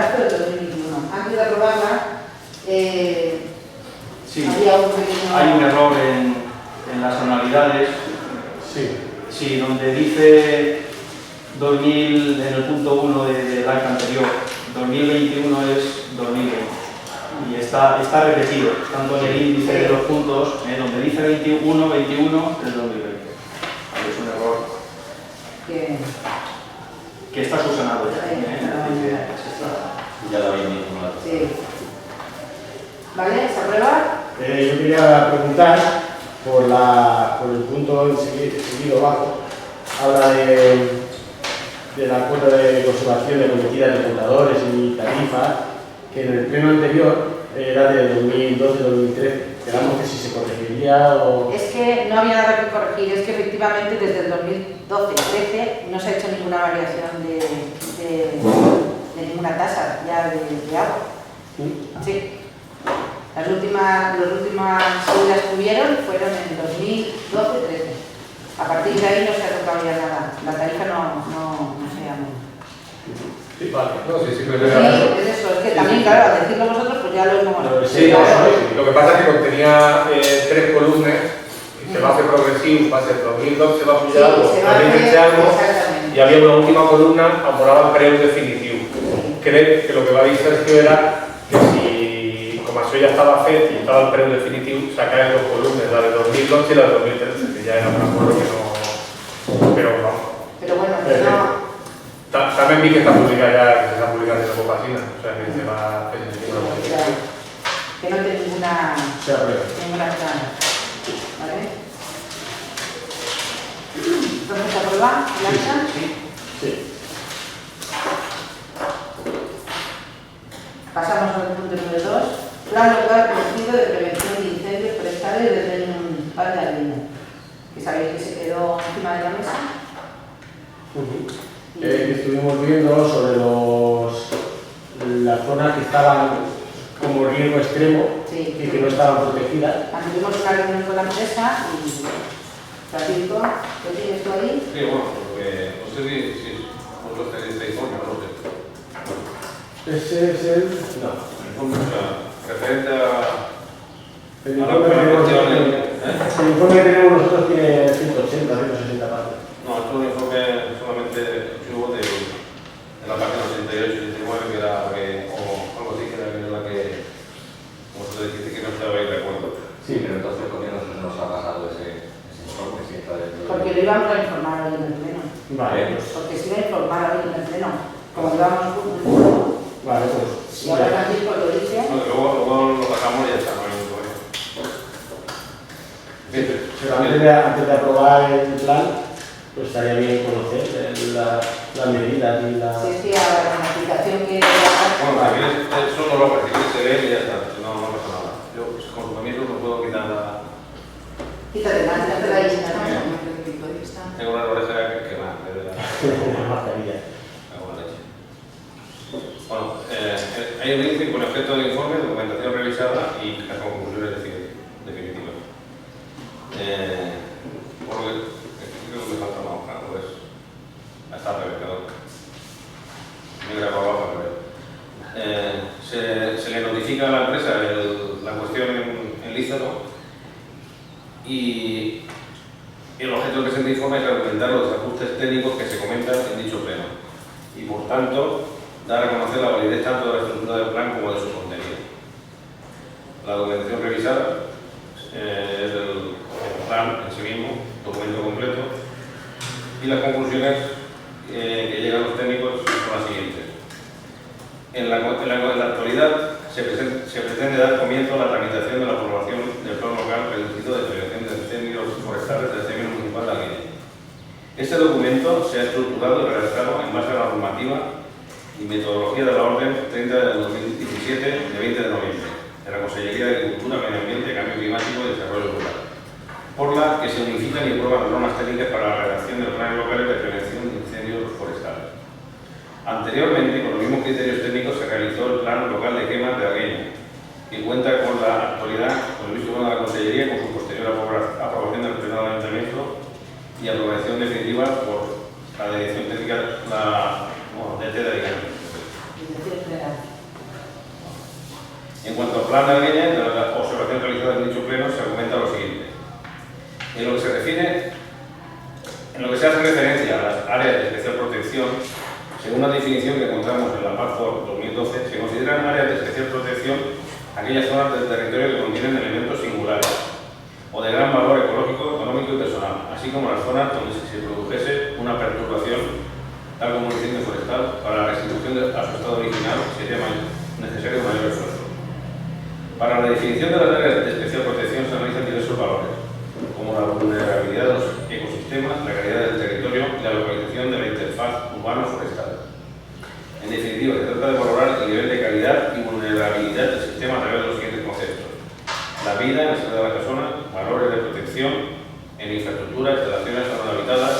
marzo del 2021. Antes de aprobarla, Sí, había un pequeño... hay un error en las anualidades. Sí, donde dice 2000 en el punto 1 del acta anterior, 2021 es 2020. Y está repetido, tanto en el índice de los puntos, donde dice 21 es 2020. Es un error que está subsanado ya. Ya lo habéis visto. Sí. ¿Vale? ¿Se aprueba? Yo quería preguntar por el punto seguido abajo, habla del acuerdo de conservación de cometidas de contadores y tarifas, que en el pleno anterior era de 2012-2013. Quedamos que si se corregiría o... Es que no había nada que corregir, es que efectivamente desde el 2012-13 no se ha hecho ninguna variación de ninguna tasa ya de agua. Sí. Las últimas subidas que hubieron fueron en 2012-13. A partir de ahí no se ha tocado ya nada. La tarifa no se llama. Sí, vale. No, sí, Sí, es eso. Es que también, claro, al decirlo vosotros, pues ya lo hemos... Sí, lo que pasa es que contenía 3 columnas y se va a hacer progresivo, va a ser 2002, se va a apoyar algo, 2020 algo, y había una última columna amorada preu definitivo. Creo que lo que va a decir Sergio era que si, como eso ya estaba FED y estaba el preu definitivo, sacar dos columnas, la de 2012 y la de 2013, que ya era un acuerdo que no... Pero no. Pero bueno, no... También vi que está publicada ya, que se está publicando en la página, o sea que se va a hacer ninguna modificación. Que no tiene ninguna... Se aprueba. Ninguna plana. ¿Vale? Entonces, ¿se aprueba el acta? Sí. Pasamos al punto número 2. Plan local conocido de prevención de incendios forestales desde un par de Aldea. Que sabéis que se quedó encima de la mesa. Estuvimos viendo sobre las zonas que estaban como riesgo extremo y que no estaban protegidas. Tuvimos una reunión con la empresa y Francisco, ¿qué tienes tú ahí? Sí, bueno, porque no sé si vosotros tenéis este informe, no lo sé. Ese es el... No. O sea, referente a El la informe que tenemos nosotros tiene 180, 160 páginas. No, esto es un informe solamente chulo de la página 88 y 89, que era la que, o algo así, que era la que vosotros dijiste que no estabais de acuerdo. Sí, pero entonces, ¿por qué no se nos ha pasado ese informe? Si está dentro de... Porque lo íbamos a informar hoy en el pleno. Vale, pues... Porque se iba a informar hoy en el pleno. Como llevamos un pleno. Vale, pues... Y ahora Francisco lo dice. No, luego lo sacamos y ya está, no hay ningún problema. Pero antes de aprobar el plan, pues estaría bien conocer las medidas y la... Sí, ahora la aplicación que... Bueno, también eso no lo percibís, se ve y ya está, no pasa nada. Yo, pues, con su permiso, no puedo quitar la... Quítate la isla, ¿no? Tengo una oreja que va, de verdad. la mascarilla. Bueno, hay un índice con objeto de informe, documentación revisada y las conclusiones definitivas. Por lo que creo que me falta una hoja, pues hasta revertedor. Me he grabado abajo, pero se le notifica a la empresa la cuestión en Lízaro y el objeto del presente informe es argumentar los ajustes técnicos que se comentan en dicho pleno y, por tanto, dar a conocer la validez tanto de la estructura del plan como de su contenido. La documentación revisada es el plan en sí mismo, documento completo, y las conclusiones que llegan los técnicos son las siguientes. En la actualidad se pretende dar comienzo a la tramitación de la aprobación del plan local reducido de prevención de incendios forestales del término municipal de Algueña. Este documento se ha estructurado y redactado en base a la normativa y metodología de la Orden 30 del 2017 de 20 de noviembre de la Consellería de Agricultura, Medio Ambiente, Cambio Climático y Desarrollo Rural, por la que se unifican y aprueban las normas técnicas para la redacción de planes locales de prevención de incendios forestales. Anteriormente, con los mismos criterios técnicos, se realizó el plan local de quemas de Algueña, que cuenta con la actualidad, con el visto bueno de la Consellería, con su posterior aprobación del Pleno del Ayuntamiento y aprobación definitiva por la Dirección Técnica, DT de Alicante. plan de Argueña, en la observación realizada en dicho pleno, se argumenta lo siguiente. En lo que se hace referencia a las áreas de especial protección, según la definición que encontramos en la PACFOR 2012, se consideran áreas de especial protección aquellas zonas del territorio que contienen elementos singulares o de gran valor ecológico, económico y personal, así como las zonas donde se produjese una perturbación, tal como un incendio forestal, para la restitución a su estado original sería necesario un mayor esfuerzo. Para la definición de las áreas de especial protección se analizan diversos valores, como la vulnerabilidad de los ecosistemas, la calidad del territorio y la localización de la interfaz urbano-forestal. En definitiva, se trata de valorar el nivel de calidad y vulnerabilidad del sistema a través de los siguientes conceptos: la vida en la seguridad de la persona, valores de protección en infraestructura, instalaciones no habitadas,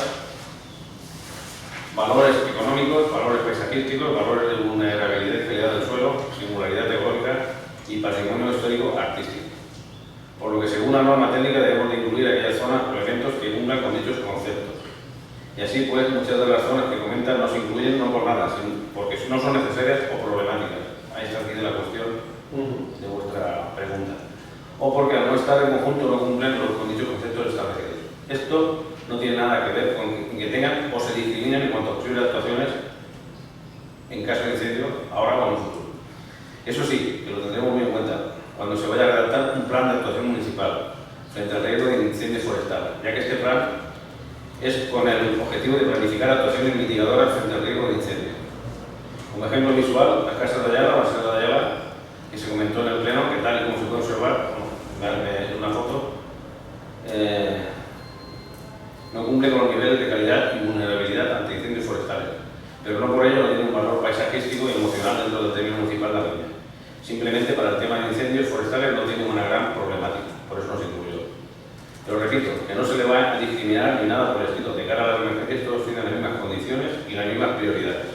valores económicos, valores paisajísticos, valores de vulnerabilidad y calidad del suelo, singularidad ecológica y patrimonio histórico artístico. Por lo que, según la norma técnica, debemos de incluir aquellas zonas o elementos que cumplan con dichos conceptos. Y así pues, muchas de las zonas que comentan no se incluyen no por nada, sino porque no son necesarias o problemáticas. Ahí está aquí la cuestión de vuestra pregunta. O porque al no estar en conjunto no cumplen con dichos conceptos establecidos. Esto no tiene nada que ver con que tengan o se discriminen en cuanto a posibles actuaciones en caso de incendio, ahora o en el futuro. Eso sí, que lo tendremos muy en cuenta cuando se vaya a redactar un plan de actuación municipal frente al riesgo de incendio forestal, ya que este plan es con el objetivo de planificar actuaciones mitigadoras frente al riesgo de incendio. Como ejemplo visual, la Casa de Ayala, la Sierra de Ayala, que se comentó en el pleno, que tal y como se puede observar, en una foto, no cumple con los niveles de calidad y vulnerabilidad ante incendios forestales, pero no por ello no tiene un valor paisajístico y emocional dentro del término municipal de Argueña. Simplemente para el tema de incendios forestales no tiene una gran problemática, por eso no se incluyó. Pero repito, que no se le va a discriminar ni nada por el estilo. De cara a las emergencias todos tienen las mismas condiciones y las mismas prioridades.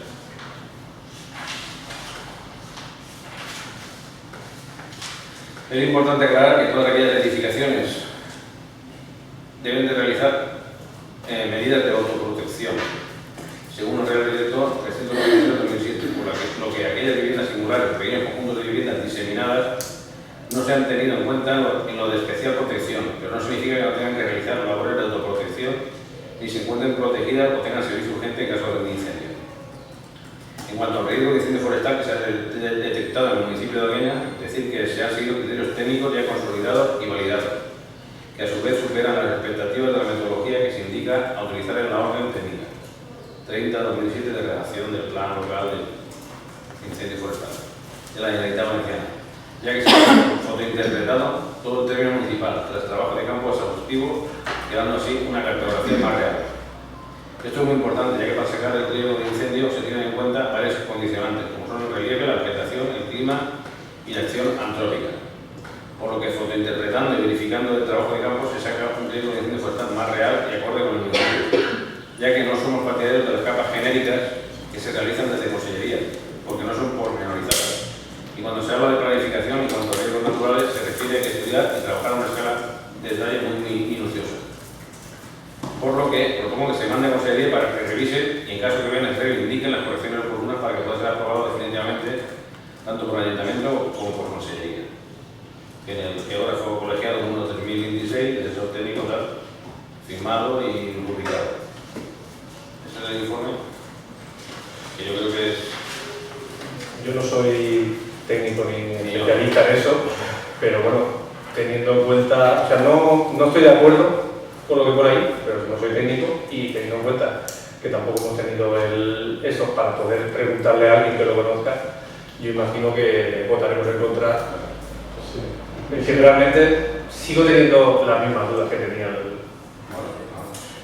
Es importante aclarar que todas aquellas edificaciones deben de realizar medidas de autoprotección, según el Real Decreto 393/2007, por lo que aquellas viviendas singulares o pequeños conjuntos de viviendas diseminadas no se han tenido en cuenta en lo de especial protección, pero no significa que no tengan que realizar labores de autoprotección ni se encuentren protegidas o tengan servicio urgente en caso de un incendio. En cuanto al riesgo de incendio forestal que se ha detectado en el municipio de Argueña, decir que se han seguido criterios técnicos ya consolidados y validados, que a su vez superan las expectativas de la metodología que se indica a utilizar en la orden técnica 30/2007 de redacción del Plan Local de Incendio Forestal de la Generalitat Valenciana, ya que se ha fotointerpretado todo el término municipal tras trabajo de campo exhaustivo, quedando así una cartografía más real. Esto es muy importante, ya que para sacar el riesgo de incendio se tienen en cuenta varios condicionantes, como son el relieve, la vegetación, el clima y la acción antrópica. Por lo que fotointerpretando y verificando el trabajo de campo se saca un riesgo de incendio forestal más real y acorde con el municipio, ya que no somos partidarios de las capas genéricas que se realizan desde Consellería, porque no son pormenorizadas. Y cuando se habla de planificación y cuanto a riesgos naturales, se refiere a que estudiar y trabajar a una escala de detalle muy minuciosa. Por lo que propongo que se mande a Consellería para que revise y en caso que vean necesario indiquen las correcciones oportunas para que pueda ser aprobado definitivamente tanto por el Ayuntamiento como por Consellería. En el geógrafo colegiado número 3026, de asesor técnico tal, firmado y rubricado. Ese es el informe, que yo creo que es... Yo no soy técnico ni especialista en eso, pero bueno, teniendo en cuenta, o sea, no estoy de acuerdo con lo que pone ahí, pero no soy técnico y teniendo en cuenta que tampoco hemos tenido eso para poder preguntarle a alguien que lo conozca, yo imagino que votaremos en contra. Sí. Es que realmente sigo teniendo las mismas dudas que tenía.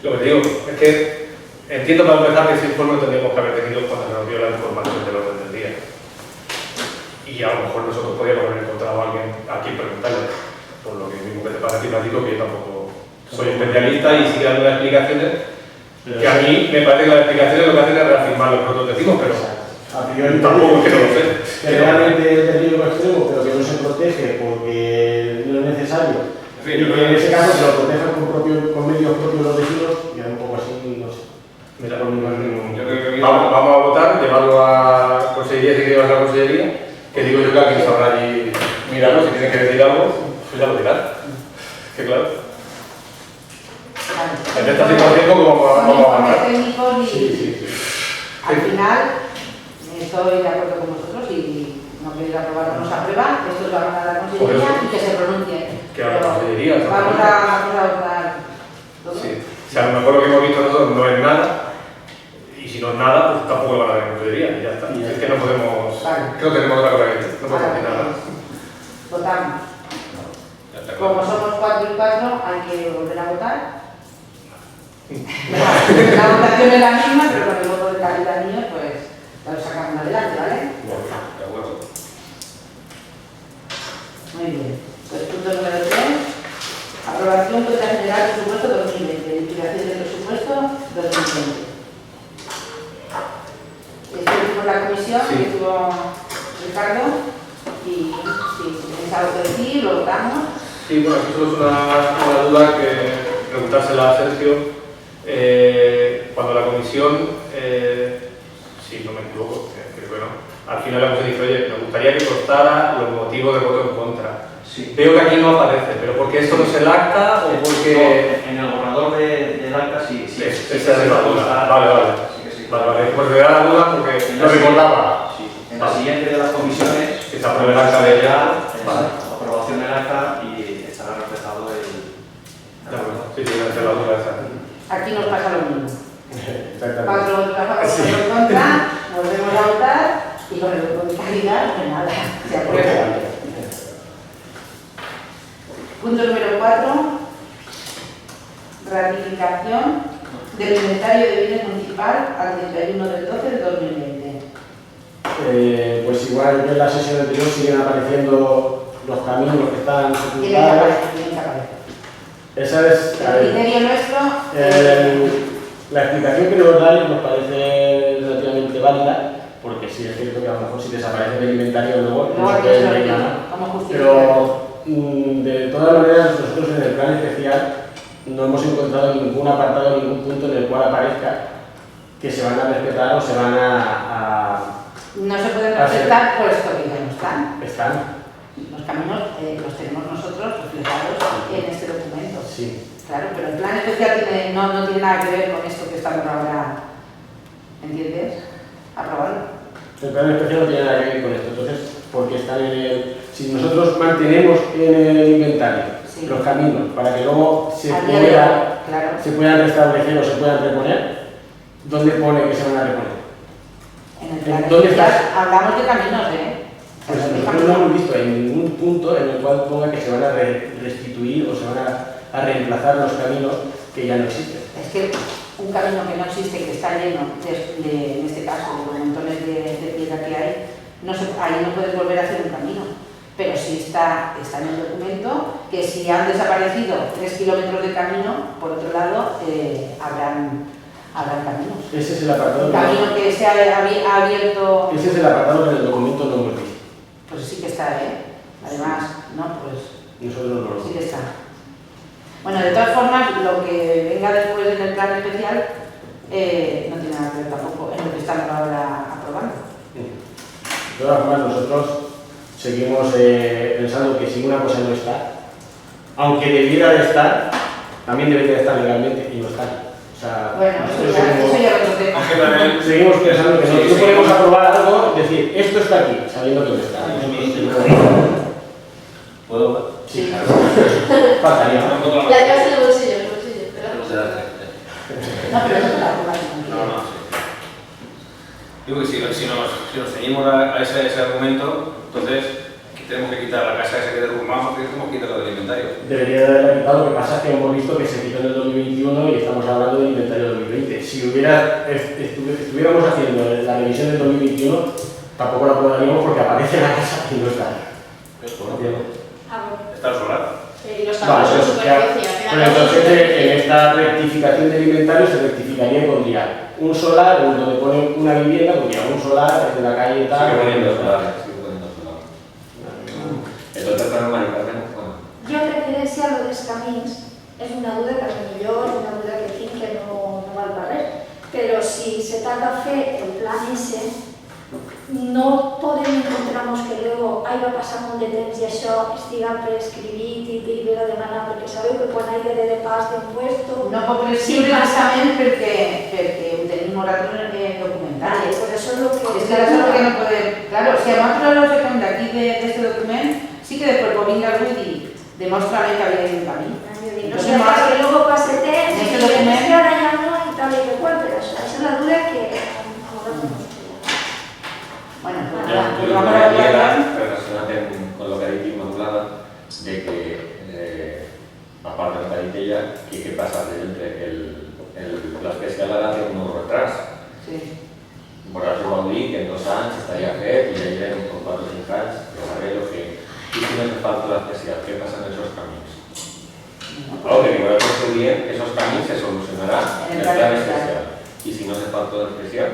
Lo que te digo es que entiendo para empezar que ese informe lo tendríamos que haber tenido cuando se nos dio la información del orden del día. Y a lo mejor nosotros podríamos haber encontrado a alguien a quien preguntarle, por lo que mismo que te pasa a ti, Francisco, que yo tampoco soy especialista y sigue dando las explicaciones, que a mí me parece que las explicaciones lo que hacen es reafirmar lo que nosotros decimos, pero a priori tampoco es que no lo sé. Que realmente es de riesgo extremo, pero que no se protege porque no es necesario. En fin, Y que en ese caso se lo protejan con medios propios los vecinos, y un poco así, no sé. Mira, vamos a votar, llevarlo a Consellería, si quiere llevarlo a la Consellería, Que digo yo que alguien sabrá allí mirarlo, si tiene que decir algo, pues ya lo dirá. Que claro. En esta situación, ¿cómo vamos a avanzar? técnicos y Sí. al final estoy de acuerdo con vosotros y no queréis aprobar, no se aprueba, esto lo van a la consellería y que se pronuncie. Que a la consellería. Vamos a votar todo. Sí. O sea, a lo mejor lo que hemos visto nosotros no es nada, y si no es nada, pues tampoco lo van a ver en consellería, y ya está. Es que no podemos, Vale. que no tenemos otra cosa que decir, no podemos decir nada. Votamos. Ya está claro. Como somos 4 y 4, hay que volver a votar. La votación es la misma, pero con el voto de calidad mío, pues lo sacamos adelante, ¿vale? De acuerdo. Muy bien. Pues punto número 3. Aprobación cuenta general del presupuesto 2020. Liquidación del presupuesto 2020. Estuvimos la comisión, Sí. que estuvo Ricardo, y si tenéis algo que decir, lo votamos. Sí, bueno, aquí solo es una duda que preguntársela a Sergio. Cuando la comisión, si no me equivoco, creo que no, al final le hemos dicho, oye, me gustaría que constara los motivos de voto en contra. Sí. Veo que aquí no aparece, pero ¿porque esto no es el acta o porque...? En el borrador del acta sí. Esa es la duda. Vale. Sí que sí. Vale, pues me da la duda porque En lo la recordaba. Sí. En la siguiente de las comisiones Que se apruebe el acta de ella. Vale. Aprobación del acta y estará reflejado el... De acuerdo. Sí, esa es la duda esa. Aquí nos pasa lo mismo. Exactamente. 4 votos a favor, 4 en contra, volvemos a votar y con el voto de calidad, pues nada, se aprueba. Punto número 4. Ratificación del inventario de bienes municipal al 31 del 12 del 2020. Pues igual que en la sesión anterior siguen apareciendo los caminos que están Tiene que sepultados. aparecer, tiene que aparecer. Esa es El criterio nuestro. la explicación que nos dais nos parece relativamente válida, porque sí es cierto que a lo mejor si desaparece del inventario luego no se puede reclamar. ¿Cómo justificar? Pero de todas maneras nosotros en el plan especial no hemos encontrado ningún apartado, ningún punto en el cual aparezca que se van a respetar o se van No se pueden respetar puesto que ya no están. están. Los caminos los tenemos nosotros reflejados en este documento. Sí. Claro, pero el plan especial no tiene nada que ver con esto que estamos ahora, ¿entiendes? Aprobando. El plan especial no tiene nada que ver con esto, entonces, porque están en el... Si nosotros mantenemos en el inventario Sí. los caminos para que luego se A día de hoy, claro. puedan restablecer o se puedan reponer, ¿dónde pone que se van a reponer? En el plan ¿Dónde especial está? hablamos de caminos, Pues nosotros no hemos visto en ningún punto en el cual ponga que se van a restituir o se van a reemplazar los caminos que ya no existen. Es que un camino que no existe, que está lleno, en este caso, de los montones de piedra que hay, ahí no puedes volver a hacer un camino. Pero sí está en el documento que si han desaparecido 3 kilómetros de camino, por otro lado, habrán caminos. Ese es el apartado. Un camino que se ha abierto, Ese es el apartado que en el documento no hemos visto. pues sí que está, Además, ¿no? Pues Nosotros no lo sí que está. Bueno, de todas formas, lo que venga después en el plan especial no tiene nada que ver tampoco en lo que estamos ahora aprobando. De todas formas, nosotros seguimos pensando que si una cosa no está, aunque debiera de estar, también debería de estar legalmente y no está. O sea, Bueno, nosotros eso ya es otro tema. Es que también seguimos pensando que Sí, no sí. podemos aprobar algo, decir, esto está aquí, sabiendo que no está. ¿Puedo? Sí, claro. Faltaría. ¿No? La llevas en el bolsillo, pero... No, pero eso es la forma. No, sí. Digo que si nos ceñimos a ese argumento, entonces tenemos que quitar la casa esa que derrumbamos, que tenemos que quitarla del inventario. Debería de haberla quitado, lo que pasa es que hemos visto que se quitó en el 2021 y estamos hablando del inventario 2020. Si estuviéramos haciendo la revisión del 2021, tampoco la aprobaríamos porque aparece en la casa y no está. Ah, bueno. Está el solar. Y los Vale, cambios de eso, superficie, al pero final... entonces en esta rectificación del inventario se rectificaría y pondría un solar donde pone una vivienda, pondría un solar desde la calle y tal. Sigue poniendo solar. Entonces, para María Carmen, bueno. Jo crec que si algo dels camins és una duda que potser és una duda que tinc que no val per res, però si se tarda a fer el plan ese, no podem encontrar que passar molt de temps i això estiga prescrivit i haver de demanar, perquè sabeu que quan hi ha de pas d'un puesto... No puc prescriure l'examen perquè ho tenim nosaltres documentat. Vale, pues eso es lo que... Es que eso es lo que no podem... Claro, si a nosaltres lo saquem d'aquí d'este document, sí que després pot vindre algú i dir demostra-me que havia ido un camí. No sé, para que luego pase temps en y este documento ahora ya no y tal y cual, pero esa es la duda que ahora no. Bueno, pues Yo nada, lo que vamos a la quería votación. relacionarte con lo que ha dicho Inmaculada, de que, aparte de lo que ha dicho ella, ¿qué pasa entre la especialidad de un retrás? Sí. Por això vol dir que en 2 anys estaria fet i ja irem con 4 o 5 anys de saber lo que... I si no ens falta l'especial, què passa en esos camins? Lo que digo es que esos caminos se solucionarán en el plan especial. Y si no se falta el especial,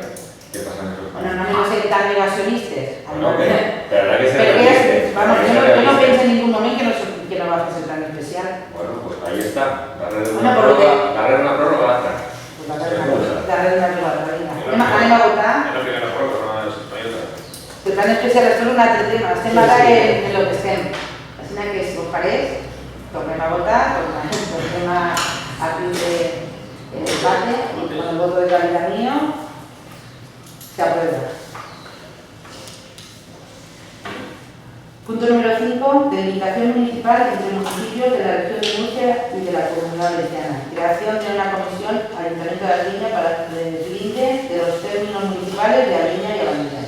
¿qué pasa en esos Bueno, caminos? no me ser tan negacionistas. Bueno, pero habrá que ser Pero realistas. vamos, habrá que yo ser no pienso realistas. en ningún momento que no va a hacer plan especial. Bueno, pues ahí está. Darle Bueno, una por lo prórroga, darle una prórroga hasta. Pues la red de la venga. Anem a votar. Es la primera prueba, no es española. El plan especial és un altre tema. Estem ara en lo que estem. Així que, si us pareix, tornem a votar, tornem a tindre el debate y con el voto de calidad mío se aprueba. Punto número 5. Delimitación municipal entre municipios de la región de Murcia y de la Comunidad Valenciana. Creación de una comisión Ayuntamiento de Albiña para el deslinde de los términos municipales de Albiña y Albiña.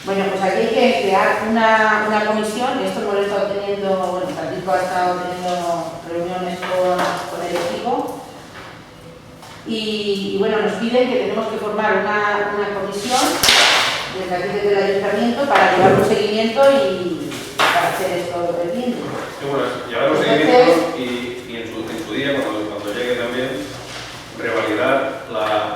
Bueno, pues aquí hay que crear una comisión. Esto hemos estado teniendo, bueno, Francisco ha estado teniendo reuniones con el equipo y bueno, nos piden que tenemos que formar una comisión desde aquí, desde el ayuntamiento, para llevar un seguimiento y para hacer esto del bien. Sí, bueno, llevar un seguimiento y en su día, cuando llegue también, revalidar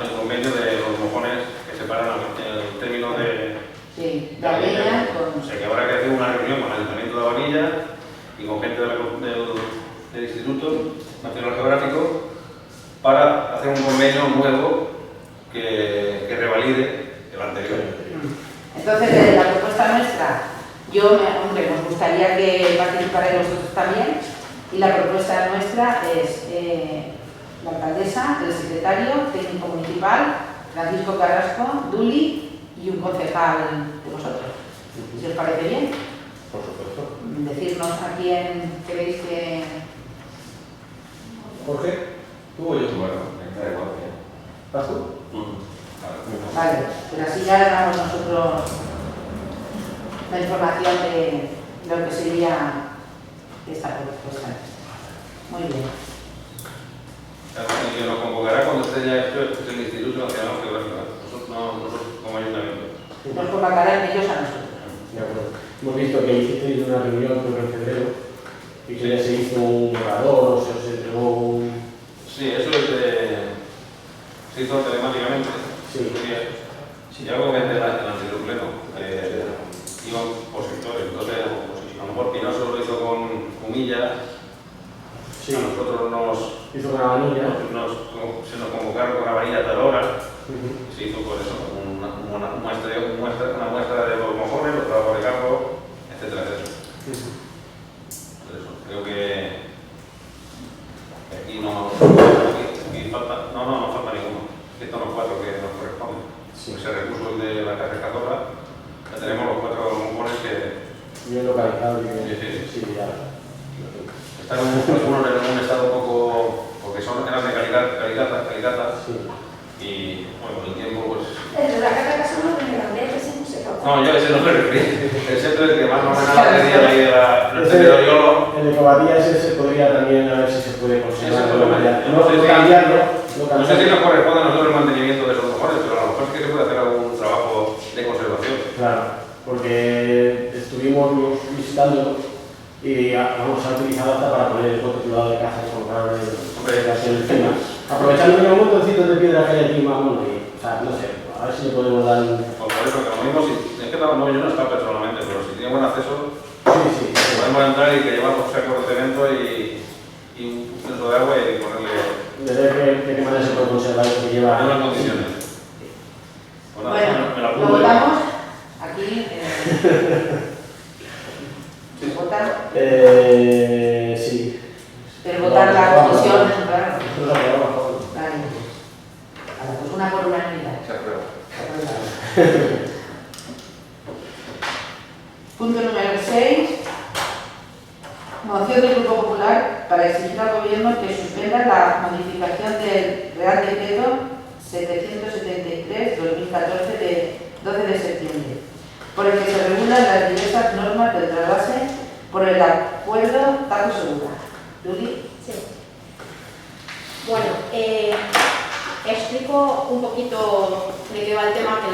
el convenio de los mojones que separan el término de... Sí, de Albiña con... O sea, que habrá que hacer una reunión con el Ayuntamiento de Vanilla y con gente del Instituto Nacional Geográfico para hacer un convenio nuevo que revalide el anterior. Entonces, la propuesta nuestra, hombre, nos gustaría que participarais vosotros también, y la propuesta nuestra es la alcaldesa, el secretario técnico municipal, Francisco Carrasco, Duli, y un concejal de vosotros. Si os parece bien, Por supuesto. decirnos a quién queréis que... Jorge, ¿tú o yo? Bueno, da igual. ¿Vas tú? Vale, pero así ya damos nosotros la información de lo que sería esta propuesta. Muy bien. Y que nos convocará cuando esté ya esto el Instituto Nacional Geográfico. Nosotros como ayuntamiento. Nos convocarán ellos a nosotros. De acuerdo. Hemos visto que hicisteis una reunión en febrero y que ya se hizo un orador o se os entregó un... Sí, eso se hizo telemáticamente. Sí. Si ya algo que en el anterior pleno iban por sectores, entonces a lo mejor Pinoso lo hizo con Humilla, Sí. a nosotros Hizo una vanilla. se nos convocaron con la varilla de Talora, se hizo por eso, una muestra de los mojones, los trabajos de campo, etcétera, etcétera. Por eso, creo que aquí no falta ninguno. Estos son los 4 que nos corresponden. Sí. Se repuso el de la Casa Cazorla, ya tenemos los 4 mojones que Bien localizado y bien. Sí. Ya. están algunos en un estado un poco, porque eran de calidad, Sí. y bueno, con el tiempo pues... El de la casa de casa no tiene grande, ese no se toca. No, yo ese no me referí, el centro es el que más o menos tenía ahí el centro de Yolo. El de Cobatías ese se podría también a ver si se puede conservar. Ese puede. No cambiarlo. No sé si nos corresponde a nosotros el mantenimiento de esos mojones, pero a lo mejor sí que se puede hacer algún trabajo de conservación. Claro, porque estuvimos visitándolo y vamos a utilizado hasta para poner el coche privado de casa y colocar el encima. Aprovechando que hay un montoncito de piedra que hay encima, bueno, y, o sea, no sé, a ver si le podemos dar un... Por eso, que lo mismo, es que yo no estaba personalmente, pero si tiene buen acceso, Sí. podemos entrar y que llevamos sacos de cemento y un filtro de agua y ponerle De ver de qué manera se puede conservar lo que lleva... en unas condiciones. Pues nada, Bueno, me la lo apunto yo. votamos aquí. Sí. Pero votar la comisión, claro. Nosotros aprobamos a favor. Vale. Ahora, pues una por unanimidad. Se aprueba. Punto número 6. Moción del Grupo Popular para exigir al Gobierno que suspenda la modificación del Real Decreto 773/2014 de 12 de septiembre, por el que se regulan las diversas normas del trasvase por el acuerdo Tajo Segura. ¿Luli? Sí. Bueno, explico un poquito de qué va el tema, que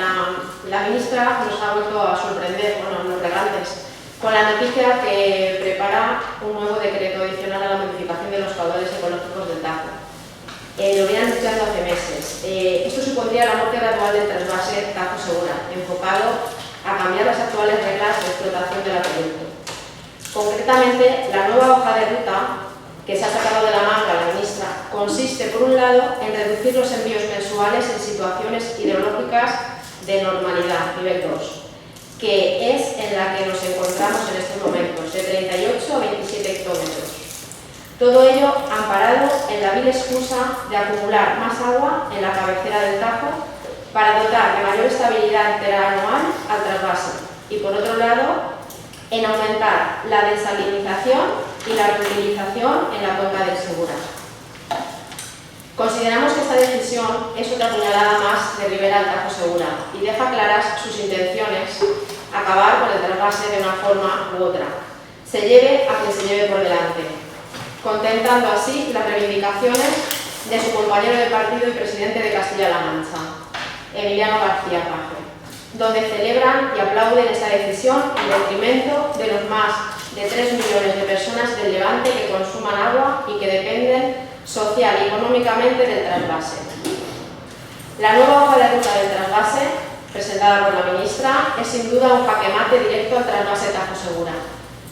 la ministra nos ha vuelto a sorprender, bueno, los regantes, con la noticia que prepara un nuevo decreto adicional a la modificación de los caudales ecológicos del Tajo. Lo vienen anunciando hace meses. Esto supondría la muerte gradual del trasvase Tajo Segura, enfocado a cambiar las actuales reglas de explotación del acueducto. Concretamente, la nueva hoja de ruta que se ha sacado de la manga la ministra consiste, por un lado, en reducir los envíos mensuales en situaciones hidrológicas de normalidad, nivel 2, que es en la que nos encontramos en estos momentos, de 38 a 27 hectómetros. Todo ello amparado en la vil excusa de acumular más agua en la cabecera del Tajo para dotar de mayor estabilidad interanual al trasvase y, por otro lado, en aumentar la desalinización y la reutilización en la cuenca del Segura. Consideramos que esta decisión es otra puñalada más de Ribera al Tajo Segura y deja claras sus intenciones acabar con el trasvase de una forma u otra, se lleve a quien se lleve por delante, contentando así las reivindicaciones de su compañero de partido y presidente de Castilla-La Mancha, Emiliano García Paje, donde celebran y aplauden esta decisión en detrimento de los más de 3 millones de personas del Levante que consuman agua y que dependen social y económicamente del trasvase. La nueva hoja de ruta del trasvase, presentada por la ministra, es sin duda un jaque mate directo al trasvase Tajo Segura.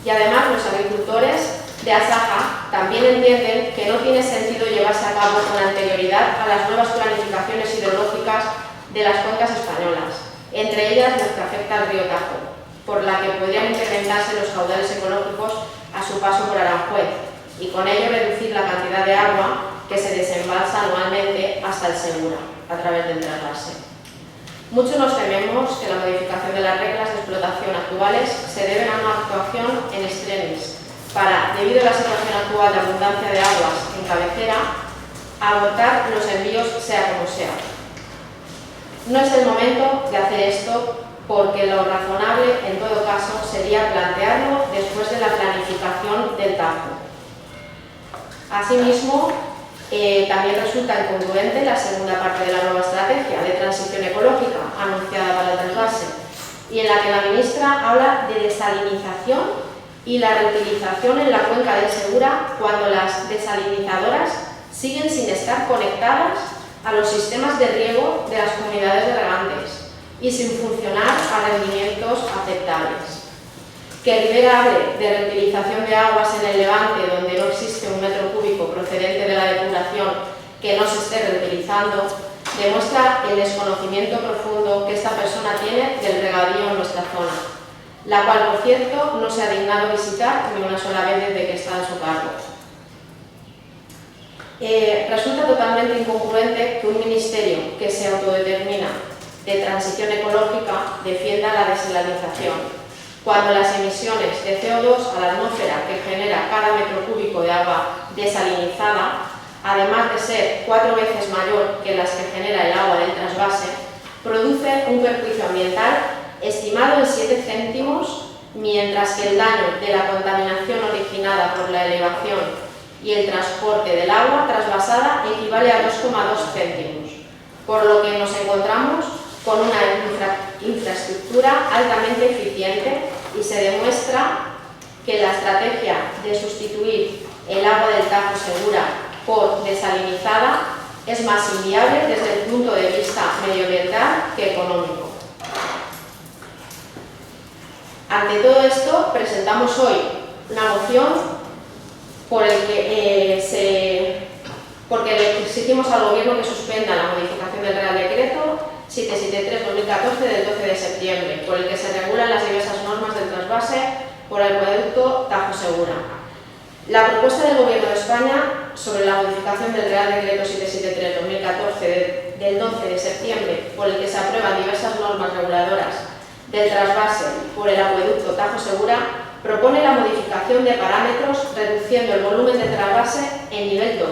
Y además los agricultores de Asaja también entienden que no tiene sentido llevarse a cabo con anterioridad a las nuevas planificaciones hidrológicas de las cuencas españolas, entre ellas las que afecta al río Tajo, por la que podrían incrementarse los caudales ecológicos a su paso por Aranjuez y con ello reducir la cantidad de agua que se desembalsa anualmente hasta el Segura a través del trasvase. Muchos nos tememos que la modificación de las reglas de explotación actuales se deben a una actuación en extremis para, debido a la situación actual de abundancia de aguas en cabecera, abortar los envíos sea como sea. No es el momento de hacer esto porque lo razonable, en todo caso, sería plantearlo después de la planificación del Tajo. Asimismo, también resulta incongruente la segunda parte de la nueva estrategia de transición ecológica anunciada para el trasvase y en la que la ministra habla de desalinización y la reutilización en la cuenca del Segura cuando las desalinizadoras siguen sin estar conectadas a los sistemas de riego de las comunidades de regantes y sin funcionar a rendimientos aceptables. Que Ribera hable de reutilización de aguas en el Levante, donde no existe un metro cúbico procedente de la depuración que no se esté reutilizando, demuestra el desconocimiento profundo que esta persona tiene del regadío en nuestra zona, la cual, por cierto, no se ha dignado visitar ni una sola vez desde que está en su cargo. Resulta totalmente incongruente que un ministerio que se autodetermina de transición ecológica defienda la desalinización, cuando las emisiones de CO2 a la atmósfera que genera cada metro cúbico de agua desalinizada, además de ser 4 veces mayor que las que genera el agua del trasvase, produce un perjuicio ambiental estimado en 7 céntimos, mientras que el daño de la contaminación originada por la elevación y el transporte del agua trasvasada equivale a 2,2 céntimos, por lo que nos encontramos con una infraestructura altamente eficiente y se demuestra que la estrategia de sustituir el agua del Tajo Segura por desalinizada es más inviable desde el punto de vista medioambiental que económico. Ante todo esto, presentamos hoy una moción porque le exigimos al Gobierno que suspenda la modificación del Real Decreto 773/2014 del 12 de septiembre, por el que se regulan las diversas normas del trasvase por el acueducto Tajo Segura. La propuesta del Gobierno de España sobre la modificación del Real Decreto 773/2014 del 12 de septiembre, por el que se aprueban diversas normas reguladoras del trasvase por el acueducto Tajo Segura, propone la modificación de parámetros reduciendo el volumen de trasvase en nivel 2,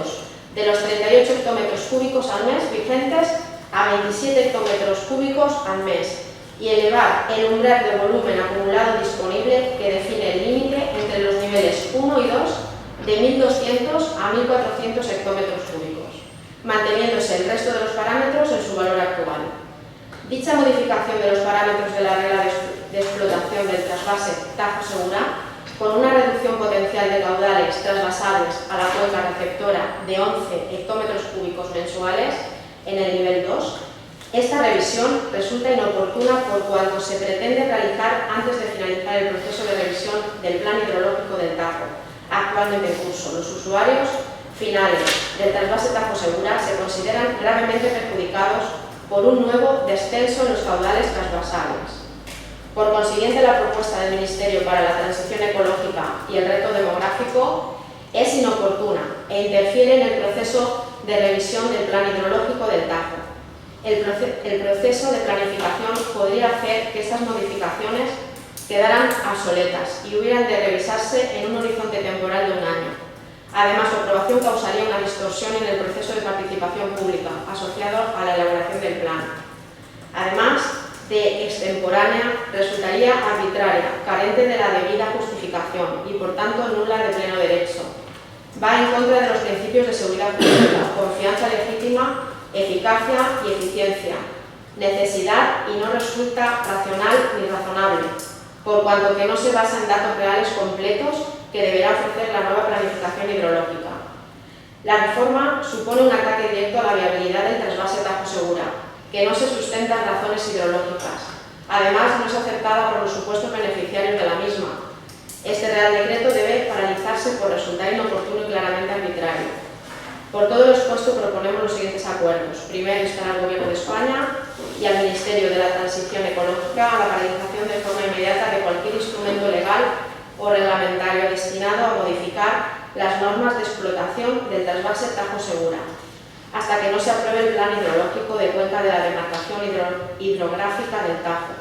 de los 38 hectómetros cúbicos al mes vigentes a 27 hectómetros cúbicos al mes y elevar el umbral de volumen acumulado disponible que define el límite entre los niveles 1 y 2 de 1.200 a 1.400 hectómetros cúbicos, manteniéndose el resto de los parámetros en su valor actual. Dicha modificación de los parámetros de la regla de explotación del trasvase Tajo Segura, con una reducción potencial de caudales trasvasables a la cuenca receptora de 11 hectómetros cúbicos mensuales en el nivel 2, esta revisión resulta inoportuna por cuanto se pretende realizar antes de finalizar el proceso de revisión del plan hidrológico del Tajo, actualmente en curso. Los usuarios finales del trasvase Tajo Segura se consideran gravemente perjudicados por un nuevo descenso en los caudales trasvasables. Por consiguiente, la propuesta del Ministerio para la Transición Ecológica y el Reto Demográfico es inoportuna e interfiere en el proceso de revisión del plan hidrológico del Tajo. El proceso de planificación podría hacer que estas modificaciones quedaran obsoletas y hubieran de revisarse en un horizonte temporal de un año. Además, su aprobación causaría una distorsión en el proceso de participación pública asociado a la elaboración del plan. Además de extemporánea, resultaría arbitraria, carente de la debida justificación y, por tanto, nula de pleno derecho. Va en contra de los principios de seguridad pública, confianza legítima, eficacia y eficiencia, necesidad y no resulta racional ni razonable, por cuanto que no se basa en datos reales completos que deberá ofrecer la nueva planificación hidrológica. La reforma supone un ataque directo a la viabilidad del trasvase Tajo Segura, que no se sustenta en razones hidrológicas. Además, no es aceptada por los supuestos beneficiarios de la misma. Este Real Decreto debe paralizarse por resultar inoportuno y claramente arbitrario. Por todo lo expuesto, proponemos los siguientes acuerdos. Primero, instar al Gobierno de España y al Ministerio de la Transición Ecológica a la paralización de forma inmediata de cualquier instrumento legal o reglamentario destinado a modificar las normas de explotación del trasvase Tajo Segura, hasta que no se apruebe el plan hidrológico de cuenca de la demarcación hidrográfica del Tajo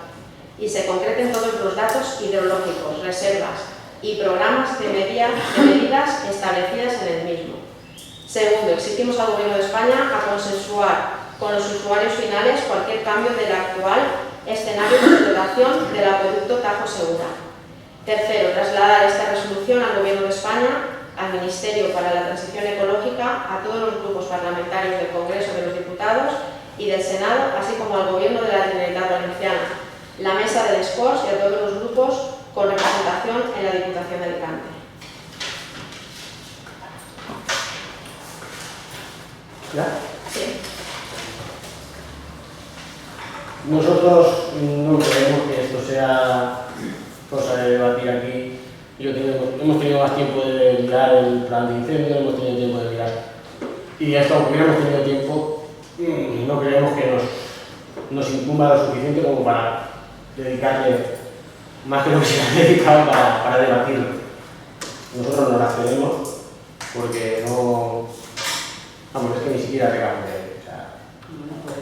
y se concreten todos los datos hidrológicos, reservas y programas de medidas establecidas en el mismo. Segundo, exigimos al Gobierno de España a consensuar con los usuarios finales cualquier cambio del actual escenario de explotación del acueducto Tajo Segura. Tercero, trasladar esta resolución al Gobierno de España, al Ministerio para la Transición Ecológica, a todos los grupos parlamentarios del Congreso de los Diputados y del Senado, así como al Gobierno de la Generalitat Valenciana, la Mesa del Sports y a todos los grupos con representación en la Diputación de Alicante. ¿Ya? Sí. Nosotros no creemos que esto sea cosa de debatir aquí. Hemos tenido más tiempo de mirar el plan de incendio, hemos tenido tiempo de mirar. Y esto, aunque hubiéramos tenido tiempo, no creemos que nos incumba lo suficiente como para dedicarle más que lo que se ha dedicado para debatirlo. Nosotros no la cedemos porque no. Vamos, es que ni siquiera pegamos de él. O sea. Bueno, pues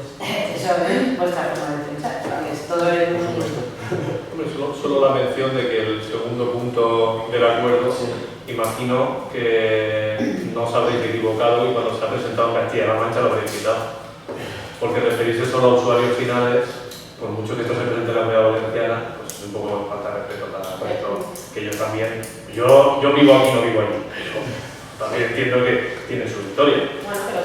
eso es vuestra forma de pensar, porque es todo el mundo. Solo la mención de que el segundo punto del acuerdo, imagino que no os habréis equivocado y cuando se ha presentado en Castilla-La Mancha lo habréis quitado. Porque referirse solo a usuarios finales, por mucho que esto se presente en la Comunidad Valenciana, pues es un poco falta de respeto al resto, que yo también, yo vivo aquí, no vivo allí, pero también entiendo que tiene su historia. Bueno, pero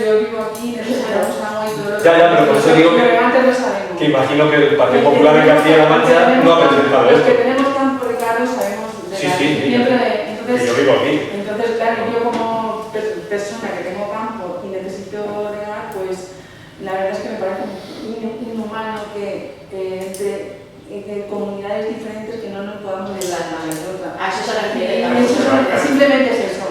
yo vivo aquí, necesitamos agua y todo. Ya, pero por eso digo que imagino que el Partido Popular en Castilla-La Mancha no ha presentado esto. Los que esto. tenemos campo de carro sabemos de la Sí, yo vivo aquí. Entonces, claro, yo como persona que tengo campo y necesito regar, pues la verdad es que me parece inhumano que entre comunidades diferentes que no nos podamos ayudar una vez otra. a eso se refiere. Simplemente es eso.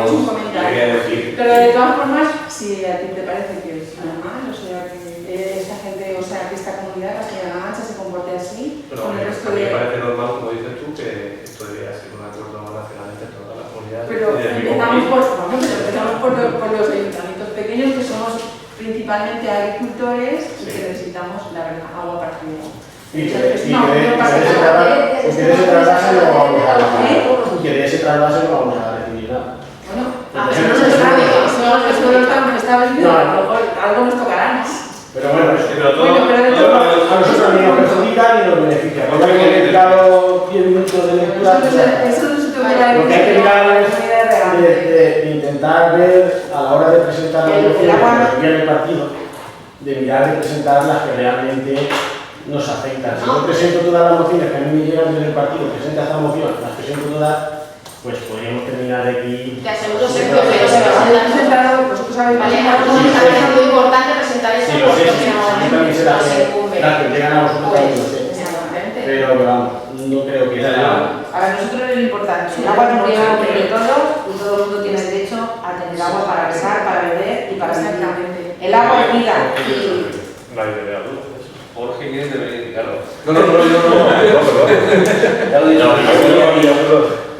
Es un comentario. Pero de todas formas, si a ti te parece que es normal, o sea, que esta gente, o sea, que esta comunidad, Castilla-La Mancha, se comporte así, Pero con el resto a mí me parece normal Y que de ese trasvase no vamos a recibir nada. Bueno, eso no es trámite, eso no está establecido, a lo mejor algo nos tocará. Pero bueno, a nosotros ni nos perjudica ni nos beneficia. Porque hemos dedicado 10 minutos de lectura. Eso no se te hubiera Lo que hay que mirar es de intentar ver, a la hora de presentar las mociones que envía el partido, de mirar de presentar las que realmente nos afectan. Si yo presento todas las mociones que a mí me llegan desde el partido, presenta esta moción, las presento todas, pues podríamos terminar de aquí. Te aseguro que pero se va a presentado, vosotros habéis presentado. Es muy importante presentar eso Sí, lo sé, porque yo también sé las que llegan a vosotros también lo sé. Pero vamos, no creo que sea. A ver, nosotros es lo importante. El agua es un bien de todos y todo el mundo tiene derecho a tener agua para regar, para beber y para vivir. El agua es vida. Nadie me habla. Jorge quiere verificarlo. No.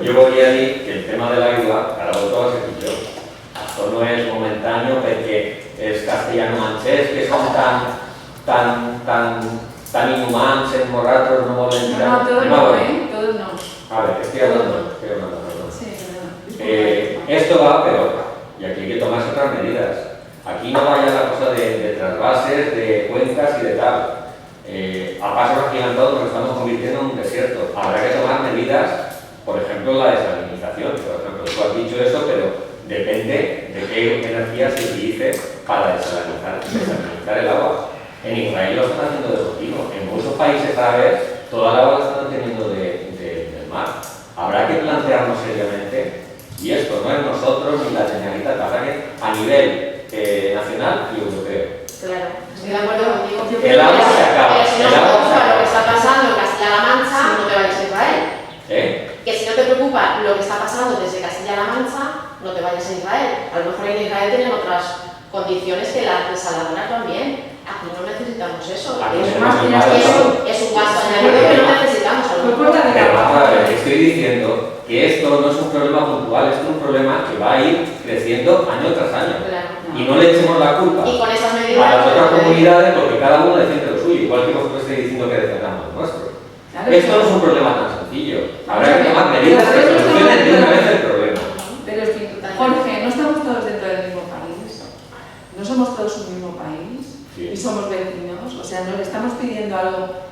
Yo voy a decir que el tema de l'aigua, ara ho trobo a pitjor. Això no és momentáneo perquè els castellano-manxers que són tan inhumans en morratos no volen tirar. No, todo no, todo no. A ver, estoy hablando, perdón. Sí, perdón. Esto va peor y aquí hay que tomarse otras medidas. Aquí no vaya la cosa de trasvases, de cuencas y de tal. A pasos agigantados nos estamos convirtiendo en un desierto. Habrá que tomar medidas, por ejemplo, la desalinización. Por ejemplo, tú has dicho eso, pero depende de qué energía se utilice para desalinizar el agua. En Israel lo están haciendo de continuo. En muchos países árabes toda el agua la están obteniendo del mar. Habrá que plantearnos seriamente, y esto no es nosotros ni la Generalitat, habrá que a nivel nacional y europeo. Claro, estoy de acuerdo contigo. El agua se acaba. Pero si no te preocupa lo que está pasando en Castilla-La Mancha, no te vayas a Israel. Que si no te preocupa lo que está pasando desde Castilla-La Mancha, no te vayas a Israel. A lo mejor en Israel tienen otras condiciones que las desaladoras también. Aquí no necesitamos eso. Es un gasto añadido que no necesitamos. Pero estoy diciendo que esto no es un problema puntual, esto es un problema que va a ir creciendo año tras año. Y no le echemos la culpa y con esas medidas a las otras comunidades porque cada uno defiende lo suyo, igual que vosotros estáis diciendo que defendamos lo nuestro. Esto no es un problema tan sencillo. Habrá que tomar medidas que solucionen de una vez el problema. Pero es que, Jorge, no estamos todos dentro del mismo país. No somos todos un mismo país. Sí. Y somos vecinos. O sea, no le estamos pidiendo algo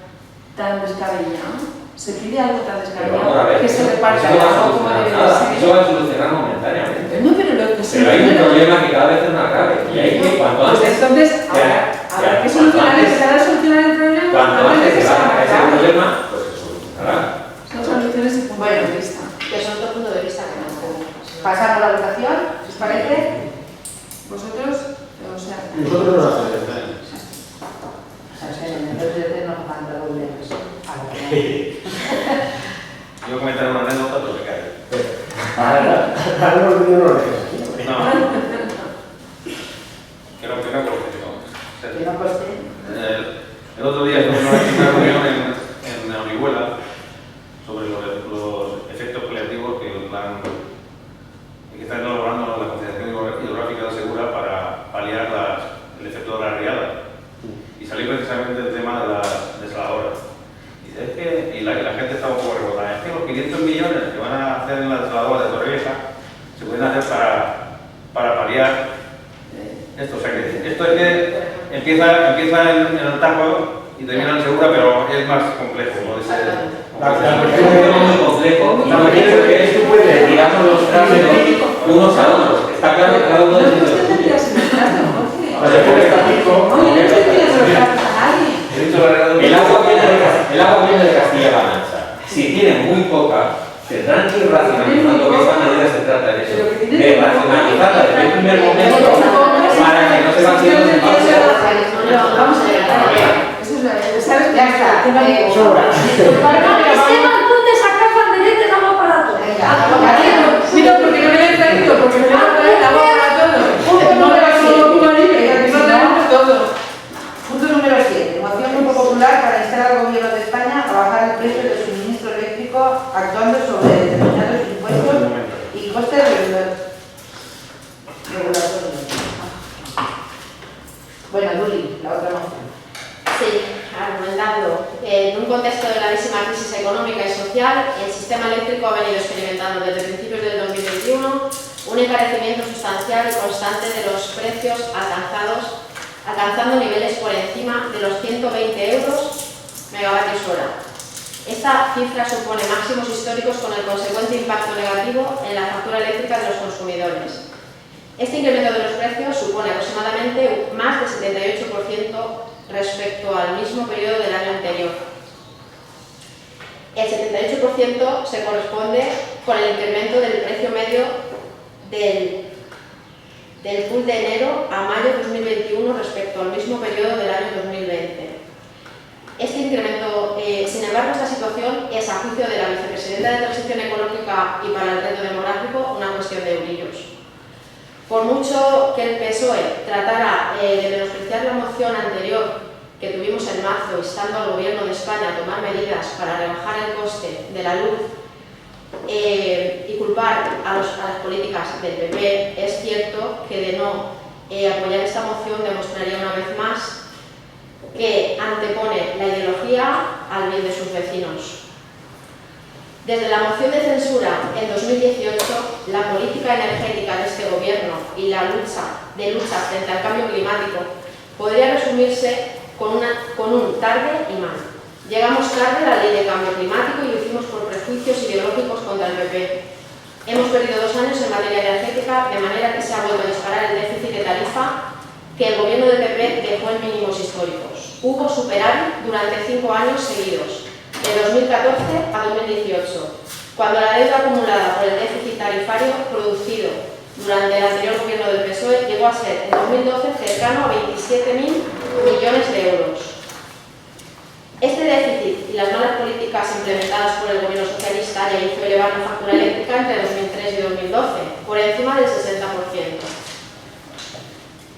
tan descabellado. Se pide algo tan descabellado que se reparta el agua como debe ser. Eso va a solucionar momentáneamente. No, pero lo que Pero hay un problema que cada vez es más grave. Y hay que, cuanto antes. Pues entonces, habrá que solucionar, empezar a solucionar el problema. Cuanto antes se haga ese problema, pues se solucionará. Son soluciones y puntos de vista. Que son dos puntos de vista que no podemos. Pasamos a la votación, ¿os parece? Vosotros, o sea. Nosotros nos hacemos. Entonces no falta volver. Yo comentaré una anécdota, pero se cae. Ahora no lo dejes aquí. No. Que no corte. Que no coste. El otro día tuvimos una reunión en Orihuela sobre los efectos paliativos que están elaborando la Confederación Hidrográfica de Segura para paliar el efecto de la riada. Y salió precisamente el tema de las desaladoras. Y la gente está un poco rebotada. Es que los 500 millones que van a hacer en la desaladora de Torrevieja se pueden hacer para paliar esto. O sea que esto es que empieza en el Tajo y termina en Segura, pero es más complejo. ¿No? La cuestión es muy complejo. La cuestión es que esto puede tirarnos los trámites unos a otros. Está claro que cada uno de ellos es suyo. El agua viene de Castilla-La Mancha. Si tienen muy poca, tendrán que ir racionalizando, que esta medida se trata de eso, de racionalizarla desde el primer momento para que no se vacíen los espacios. Vamos a ver. Eso es, ¿sabes? Ya está. Sobra. Esteban, ponte sacar banderete de agua para todos. Mira, porque no me he traído, porque me voy a traer el agua para todos. No me va solo Cuba Libre, que aquí no tenemos todo. Punto número 7. Moción Grupo Popular para instar al Gobierno de España a bajar el precio del suministro eléctrico actuando sobre determinados impuestos y costes regulatorios. Bueno, Duli, la otra moción. Sí, argumentando. El contexto de gravísima crisis económica y social, el sistema eléctrico ha venido experimentando desde principios del 2021 un encarecimiento sustancial y constante de los precios alcanzando niveles por encima de los 120 euros megavatios hora. Esta cifra supone máximos históricos con el consecuente impacto negativo en la factura eléctrica de los consumidores. Este incremento de los precios supone aproximadamente más del 78% respecto al mismo periodo del año anterior. El 78% se corresponde con el incremento del precio medio del pool de enero a mayo de 2021 respecto al mismo periodo del año 2020. Este incremento, sin embargo, esta situación es, a juicio de la vicepresidenta de Transición Ecológica y para el Reto Demográfico, una cuestión de eurillos. Por mucho que el PSOE tratara de menospreciar la moción anterior que tuvimos en marzo, instando al Gobierno de España a tomar medidas para rebajar el coste de la luz y culpar a las políticas del PP, es cierto que de no apoyar esta moción demostraría una vez más que antepone la ideología al bien de sus vecinos. Desde la moción de censura en 2018, la política energética de este Gobierno y la lucha frente al cambio climático podría resumirse con un tarde y mal. Llegamos tarde a la ley de cambio climático y lo hicimos por prejuicios ideológicos contra el PP. Hemos perdido 2 años en materia energética, de manera que se ha vuelto a disparar el déficit de tarifa que el Gobierno del PP dejó en mínimos históricos. Hubo superávit durante 5 años seguidos, de 2014 a 2018, cuando la deuda acumulada por el déficit tarifario producido durante el anterior Gobierno del PSOE llegó a ser en 2012 cercano a 27.000 millones de euros. Este déficit y las malas políticas implementadas por el Gobierno socialista ya hizo elevar la factura eléctrica entre 2003 y 2012, por encima del 60%.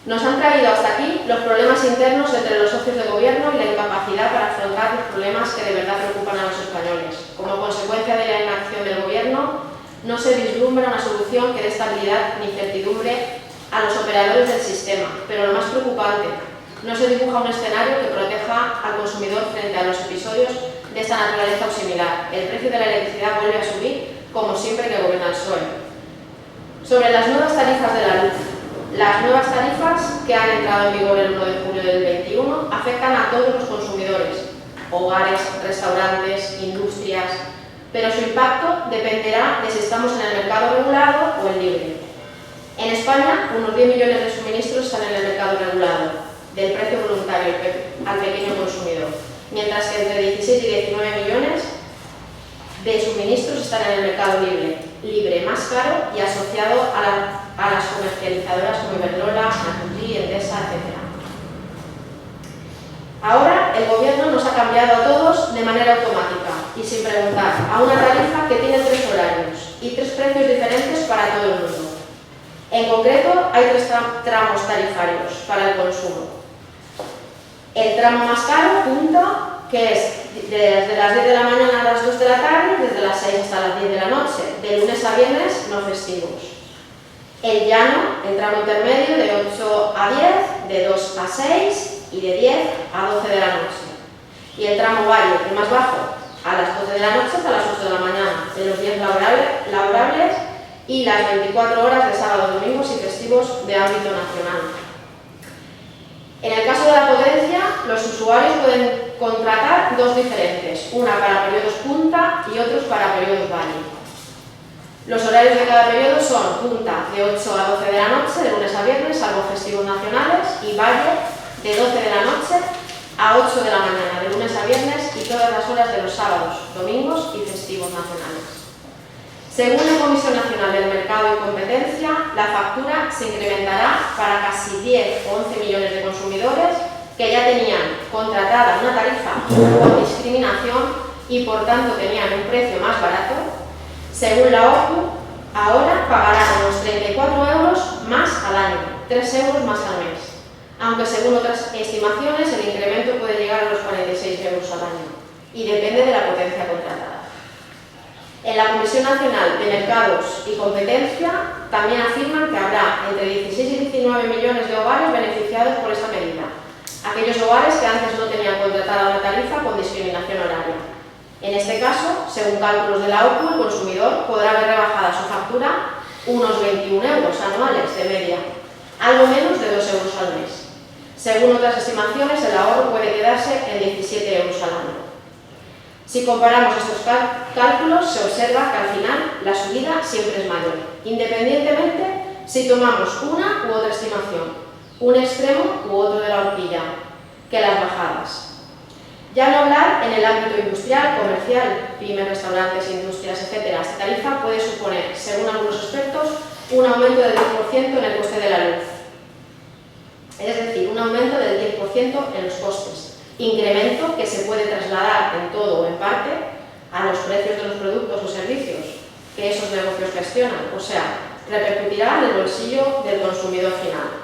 Nos han traído hasta aquí los problemas internos entre los socios de gobierno y la incapacidad para afrontar los problemas que de verdad preocupan a los españoles. Como consecuencia de la inacción del gobierno, no se vislumbra una solución que dé estabilidad ni certidumbre a los operadores del sistema, pero lo más preocupante, no se dibuja un escenario que proteja al consumidor frente a los episodios de esta naturaleza o similar. El precio de la electricidad vuelve a subir, como siempre que gobierna el PSOE. Sobre las nuevas tarifas de la luz. Las nuevas tarifas que han entrado en vigor el 1 de julio del 21 afectan a todos los consumidores, hogares, restaurantes, industrias, pero su impacto dependerá de si estamos en el mercado regulado o en libre. En España, unos 10 millones de suministros están en el mercado regulado, del precio voluntario al pequeño consumidor, mientras que entre 16 y 19 millones de suministros están en el mercado libre, más caro y asociado a las comercializadoras como Iberdrola, Naturgy, Endesa, etc. Ahora el Gobierno nos ha cambiado a todos de manera automática y sin preguntar a una tarifa que tiene 3 horarios y 3 precios diferentes para todo el mundo. En concreto, hay 3 tramos tarifarios para el consumo. El tramo más caro, punta, que es desde las 10 de la mañana a las 2 de la tarde, desde las 6 hasta las 10 de la noche, de lunes a viernes no festivos. El llano, el tramo intermedio, de 8 a 10, de 2 a 6 y de 10 a 12 de la noche. Y el tramo valle, el más bajo, a las 12 de la noche hasta las 8 de la mañana, de los días laborables y las 24 horas de sábado, domingos y festivos de ámbito nacional. En el caso de la potencia, los usuarios pueden contratar 2 diferentes, una para periodos punta y otros para periodos valle. Los horarios de cada periodo son punta de 8 a 12 de la noche, de lunes a viernes, salvo festivos nacionales, y valle de 12 de la noche a 8 de la mañana, de lunes a viernes y todas las horas de los sábados, domingos y festivos nacionales. Según la Comisión Nacional del Mercado y Competencia, la factura se incrementará para casi 10 o 11 millones de consumidores que ya tenían contratada una tarifa con discriminación y por tanto tenían un precio más barato. Según la OCU, ahora pagarán unos 34 euros más al año, 3 euros más al mes, aunque según otras estimaciones el incremento puede llegar a los 46 euros al año y depende de la potencia contratada. En la Comisión Nacional de Mercados y Competencia también afirman que habrá entre 16 y 19 millones de hogares beneficiados por esta medida, aquellos hogares que antes no tenían contratada una tarifa con discriminación horaria. En este caso, según cálculos de la OCU, el consumidor podrá ver rebajada su factura unos 21 euros anuales de media, algo menos de 2 euros al mes. Según otras estimaciones, el ahorro puede quedarse en 17 euros al año. Si comparamos estos cálculos, se observa que al final la subida siempre es mayor, independientemente si tomamos una u otra estimación, un extremo u otro de la horquilla, que las bajadas. Ya no hablar en el ámbito industrial, comercial, pymes, restaurantes, industrias, etc. Esta tarifa puede suponer, según algunos expertos, un aumento del 10% en el coste de la luz. Es decir, un aumento del 10% en los costes. Incremento que se puede trasladar en todo o en parte a los precios de los productos o servicios que esos negocios gestionan. O sea, repercutirá en el bolsillo del consumidor final.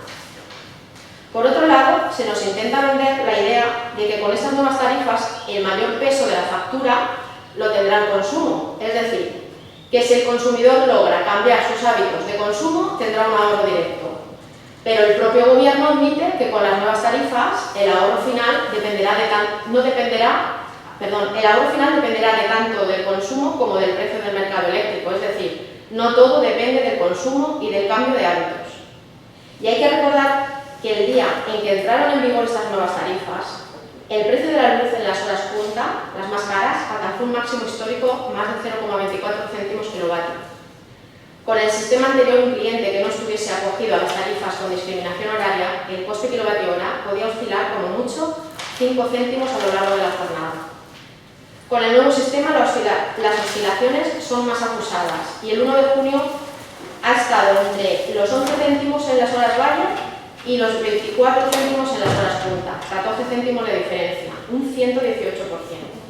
Por otro lado, se nos intenta vender la idea de que con estas nuevas tarifas el mayor peso de la factura lo tendrá el consumo, es decir, que si el consumidor logra cambiar sus hábitos de consumo tendrá un ahorro directo. Pero el propio gobierno admite que con las nuevas tarifas el ahorro final dependerá de tanto del consumo como del precio del mercado eléctrico, es decir, no todo depende del consumo y del cambio de hábitos. Y hay que recordar que el día en que entraron en vigor estas nuevas tarifas, el precio de la luz en las horas punta, las más caras, alcanzó un máximo histórico más de 0,24 céntimos kilovatio. Con el sistema anterior, un cliente que no estuviese acogido a las tarifas con discriminación horaria, el coste kilovatio hora podía oscilar como mucho 5 céntimos a lo largo de la jornada. Con el nuevo sistema, las oscilaciones son más acusadas y el 1 de junio ha estado entre los 11 céntimos en las horas valle y los 24 céntimos en las horas punta, 14 céntimos de diferencia, un 118%.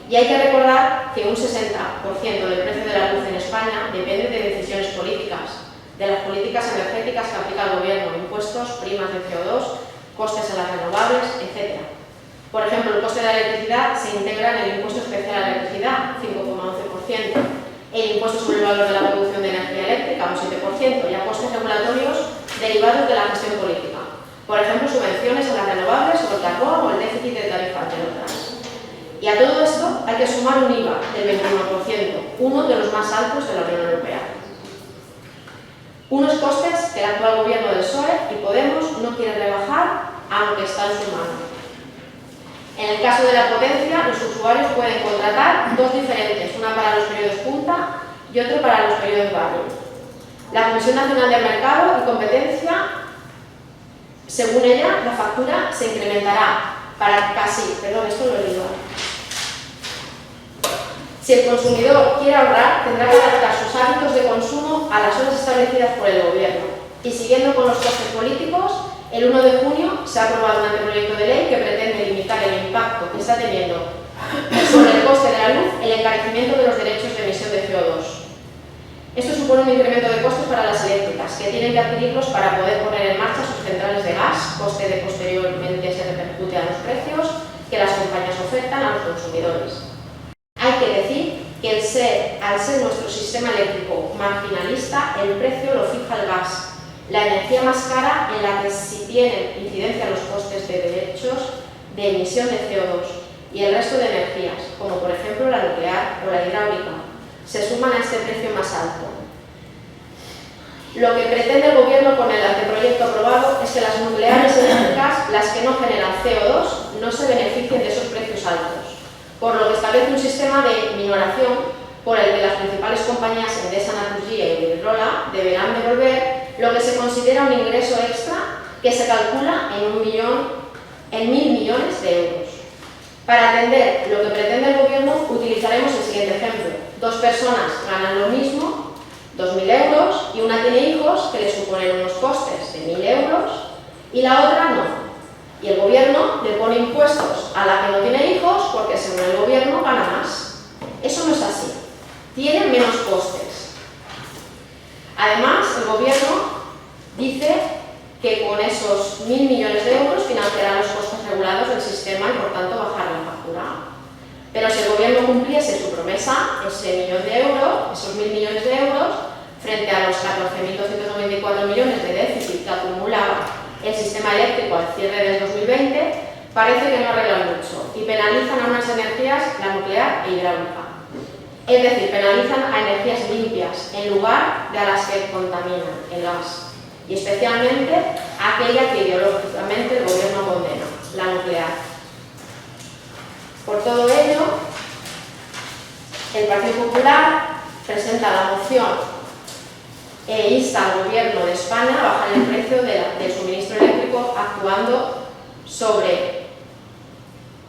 Y hay que recordar que un 60% del precio de la luz en España depende de decisiones políticas, de las políticas energéticas que aplica el gobierno, impuestos, primas de CO2, costes a las renovables, etc. Por ejemplo, el coste de la electricidad se integra en el impuesto especial a la electricidad, 5,11%, el impuesto sobre el valor de la producción de energía eléctrica, un 7%, y a costes regulatorios derivados de la gestión política. Por ejemplo, subvenciones a las renovables o el carbón o el déficit de tarifa, entre otras. Y a todo esto hay que sumar un IVA del 21%, uno de los más altos de la Unión Europea. Unos costes que el actual gobierno del PSOE y Podemos no quiere rebajar, aunque está en su mano. En el caso de la potencia, los usuarios pueden contratar dos diferentes, una para los periodos punta y otro para los periodos valle. La Comisión Nacional del Mercado y Competencia, según ella, la factura se incrementará para casi, perdón, esto lo he leído. Si el consumidor quiere ahorrar, tendrá que adaptar sus hábitos de consumo a las horas establecidas por el gobierno. Y siguiendo con los costes políticos, el 1 de junio se ha aprobado un anteproyecto de ley que pretende limitar el impacto que está teniendo sobre el coste de la luz el encarecimiento de los derechos de emisión de CO2. Esto supone un incremento de costes para las eléctricas, que tienen que adquirirlos para poder poner en marcha sus centrales de gas, coste que posteriormente se repercute a los precios que las compañías ofertan a los consumidores. Hay que decir que al ser nuestro sistema eléctrico marginalista, el precio lo fija el gas, la energía más cara en la que sí tienen incidencia los costes de derechos de emisión de CO2 y el resto de energías, como por ejemplo la nuclear o la hidráulica, se suman a este precio más alto. Lo que pretende el gobierno con el anteproyecto aprobado es que las nucleares eléctricas, las que no generan CO2, no se beneficien de esos precios altos, por lo que establece un sistema de minoración por el que las principales compañías Endesa, Naturgy y Iberdrola deberán devolver lo que se considera un ingreso extra que se calcula en 1.000 millones de euros. Para atender lo que pretende el gobierno, utilizaremos el siguiente ejemplo. Dos personas ganan lo mismo, 2.000 euros, y una tiene hijos que le suponen unos costes de 1.000 euros y la otra no. Y el gobierno le pone impuestos a la que no tiene hijos porque según el gobierno gana más. Eso no es así. Tiene menos costes. Además, el gobierno dice que con esos 1.000 millones de euros financiará los costes regulados del sistema y por tanto bajar la factura. Pero si el gobierno cumpliese su promesa, ese millón de euros, esos 1.000 millones de euros, frente a los 14.294 millones de déficit que acumula el sistema eléctrico al cierre del 2020, parece que no arreglan mucho y penalizan a unas energías, la nuclear e hidráulica. Es decir, penalizan a energías limpias en lugar de a las que contaminan, el gas, y especialmente a aquella que ideológicamente el gobierno condena, la nuclear. Por todo ello, el Partido Popular presenta la moción e insta al Gobierno de España a bajar el precio del suministro eléctrico actuando sobre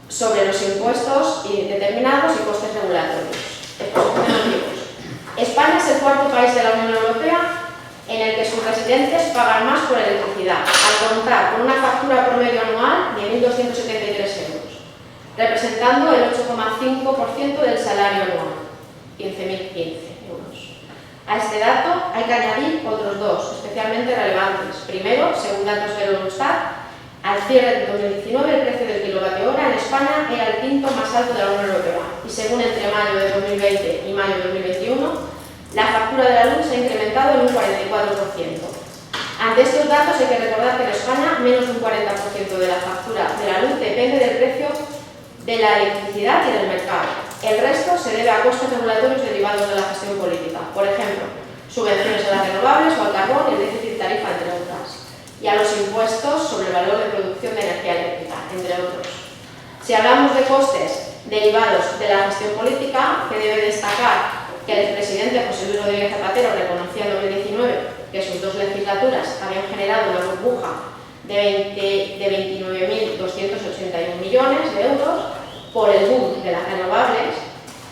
los impuestos determinados y costes regulatorios. Exposición de motivos. España es el cuarto país de la Unión Europea en el que sus residentes pagan más por electricidad, al contar con una factura promedio anual de 1.273 euros, representando el 8,5% del salario anual, 15.015 euros. A este dato hay que añadir otros dos, especialmente relevantes. Primero, según datos del Eurostat, al cierre de 2019 el precio del kilovatio hora en España era el quinto más alto de la Unión Europea y según entre mayo de 2020 y mayo de 2021, la factura de la luz se ha incrementado en un 44%. Ante estos datos hay que recordar que en España menos de un 40% de la factura de la luz depende del precio de la electricidad y del mercado. El resto se debe a costes regulatorios derivados de la gestión política, por ejemplo, subvenciones a las renovables o al carbón y el déficit tarifa, entre otras, y a los impuestos sobre el valor de producción de energía eléctrica, entre otros. Si hablamos de costes derivados de la gestión política, que debe destacar que el expresidente José Luis Rodríguez Zapatero reconocía en 2019 que sus dos legislaturas habían generado una burbuja de 29.281 millones de euros por el boom de las renovables,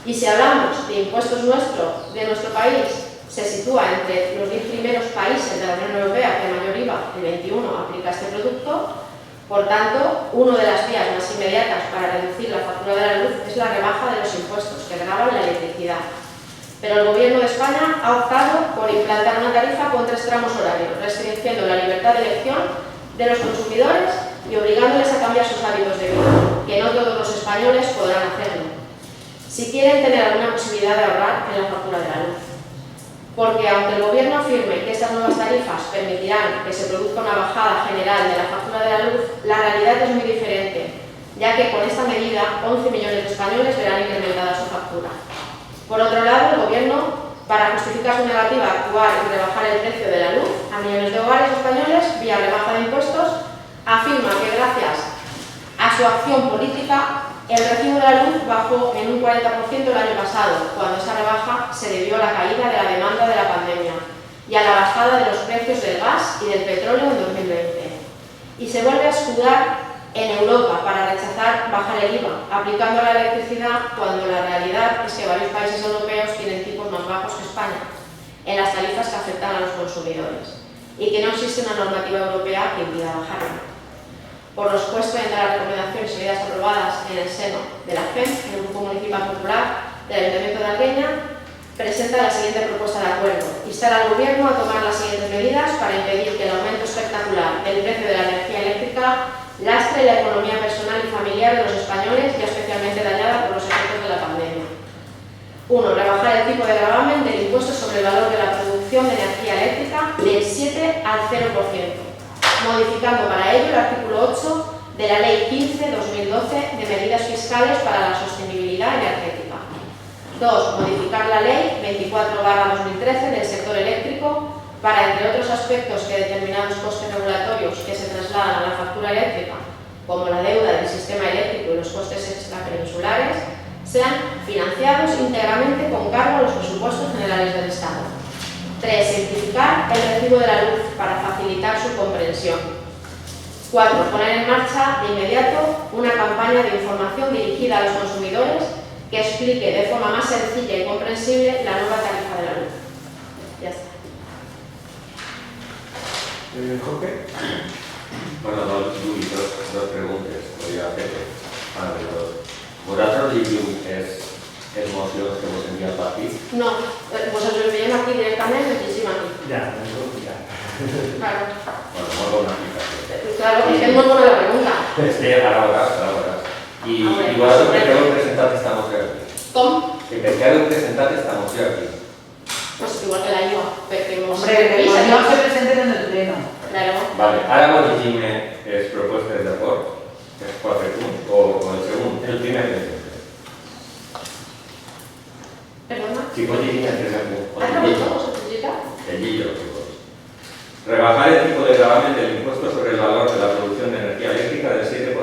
y si hablamos de impuestos de nuestro país, se sitúa entre los 10 primeros países de la Unión Europea que mayor IVA, el 21, aplica este producto. Por tanto, una de las vías más inmediatas para reducir la factura de la luz es la rebaja de los impuestos que gravan la electricidad. Pero el Gobierno de España ha optado por implantar una tarifa con 3 tramos horarios, restringiendo la libertad de elección de los consumidores y obligándoles a cambiar sus hábitos de vida, que no todos los españoles podrán hacerlo, si quieren tener alguna posibilidad de ahorrar en la factura de la luz. Porque aunque el Gobierno afirme que estas nuevas tarifas permitirán que se produzca una bajada general de la factura de la luz, la realidad es muy diferente, ya que con esta medida 11 millones de españoles verán incrementada su factura. Por otro lado, el Gobierno, para justificar su negativa a actuar y rebajar el precio de la luz a millones de hogares españoles vía rebaja de impuestos, afirma que gracias a su acción política el recibo de la luz bajó en un 40% el año pasado, cuando esa rebaja se debió a la caída de la demanda de la pandemia y a la bajada de los precios del gas y del petróleo en 2020. Y se vuelve a escudar en Europa para rechazar bajar el IVA, aplicando a la electricidad cuando la realidad es que varios países europeos tienen tipos más bajos que España en las tarifas que afectan a los consumidores y que no existe una normativa europea que impida bajarla. Por lo expuesto, entre las recomendaciones y medidas aprobadas en el seno de la FEM, el Grupo Municipal Popular del Ayuntamiento de Algueña presenta la siguiente propuesta de acuerdo: instar al Gobierno a tomar las siguientes medidas para impedir que el aumento espectacular del precio de la energía eléctrica lastre la economía personal y familiar de los españoles, ya especialmente dañada por los efectos de la pandemia. 1. Rebajar el tipo de gravamen del impuesto sobre el valor de la producción de energía eléctrica del 7 al 0%, modificando para ello el artículo 8 de la Ley 15/2012 de medidas fiscales para la sostenibilidad energética. 2. Modificar la Ley 24/2013 del sector eléctrico para, entre otros aspectos, que determinados costes regulatorios que se trasladan a la factura eléctrica, como la deuda del sistema eléctrico y los costes extrapeninsulares, sean financiados íntegramente con cargo a los presupuestos generales del Estado. 3. Simplificar el recibo de la luz para facilitar su comprensión. 4. Poner en marcha de inmediato una campaña de información dirigida a los consumidores que explique de forma más sencilla y comprensible la nueva tarifa de la luz. Ya está. Jorge. Bueno, dos preguntas podría hacerte. ¿Vosaltres review és moció que vos enviat per aquí? No, vosotros veiem aquí directament, el llegim aquí. Ya, eso ya. Claro. Bueno, molt bona explicació. Claro, es muy buena la pregunta. Sí, ara veuràs. I vosaltres per què heu presentat esta moció aquí? Com? Que per què heu presentat esta moció aquí? Pues igual que la IVA, porque hemos... Hombre, no se presenten en el pleno. Claro. Vale, ara vos llegim les propostes d'acord, els 4 punts, o el segon, el primer exemple. Perdona. Si vos llegim el primer punt, ¿Has propuesto el llibre, si vols. Rebajar el tipo de gravamen del impuesto sobre el valor de la producción de energía eléctrica del 7%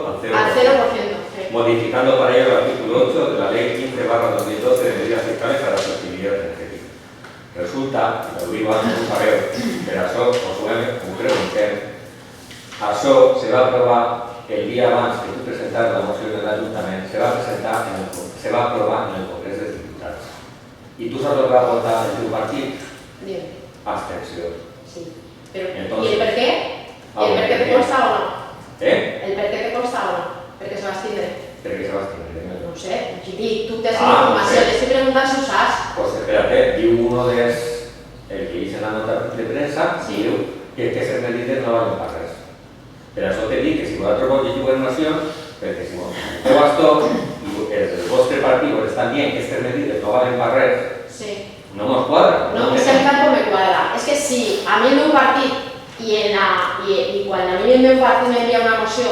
al 0%. Al 0%. Sí. Modificando para ello el artículo 8 de la Ley 15/2012 de medidas fiscales para la flexibilidad energética. Resulta, i ho dic abans, no ho sabeu, per això us ho preguntem, això se va aprovar el dia abans que tu presentares la moció de l'Ajuntament, se va aprovar en el Congrés dels Diputats. I tu saps el que va votar el teu partit? Bien. Abstenció. Sí. Pero, Entonces, ¿y el por qué? ¿Y el por qué te consta o no? ¿Eh? ¿El por qué te consta o no? Porque se va a extender. ¿Pero qué se va a extender? No sé, Gili, tú te has Ah, información, no sé. te estoy preguntando si usas. Pues espérate, diu uno de el que hice la nota de prensa, Sí. diu que aquestes medides no valen per res. Per això te dic que si vosaltres vos llegiu la informació, perquè si vos feu esto i el vostre partit vos estan dient que aquestes medides no valen per res, Sí. no mos quadra. No, es que a mí tampoco me cuadra. Es que si a mí el meu partit y cuando a mí el meu partit me envía una moción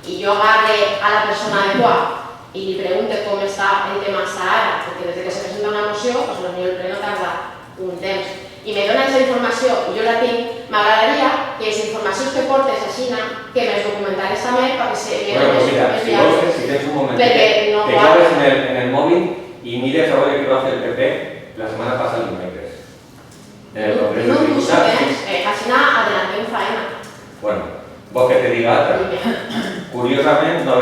y yo agarre a la persona adecuada y le pregunte cómo está el tema hasta ahora, porque desde que se presenta una moción, pues lo mío el pleno tarda un temps. Y me dona esa información y yo la tinc, m'agradaria que esa informació que portes a Xina, que me documentares també perquè se Bueno, pues mira, si vos, si tens un moment, Perquè no te claves en el móvil y mires a ver qué lo hace el PP la semana pasada el dimecres. En el Congreso de Diputats. a Xina adelanté un faena. Bueno, vos que te diga altra. Curiosamente, no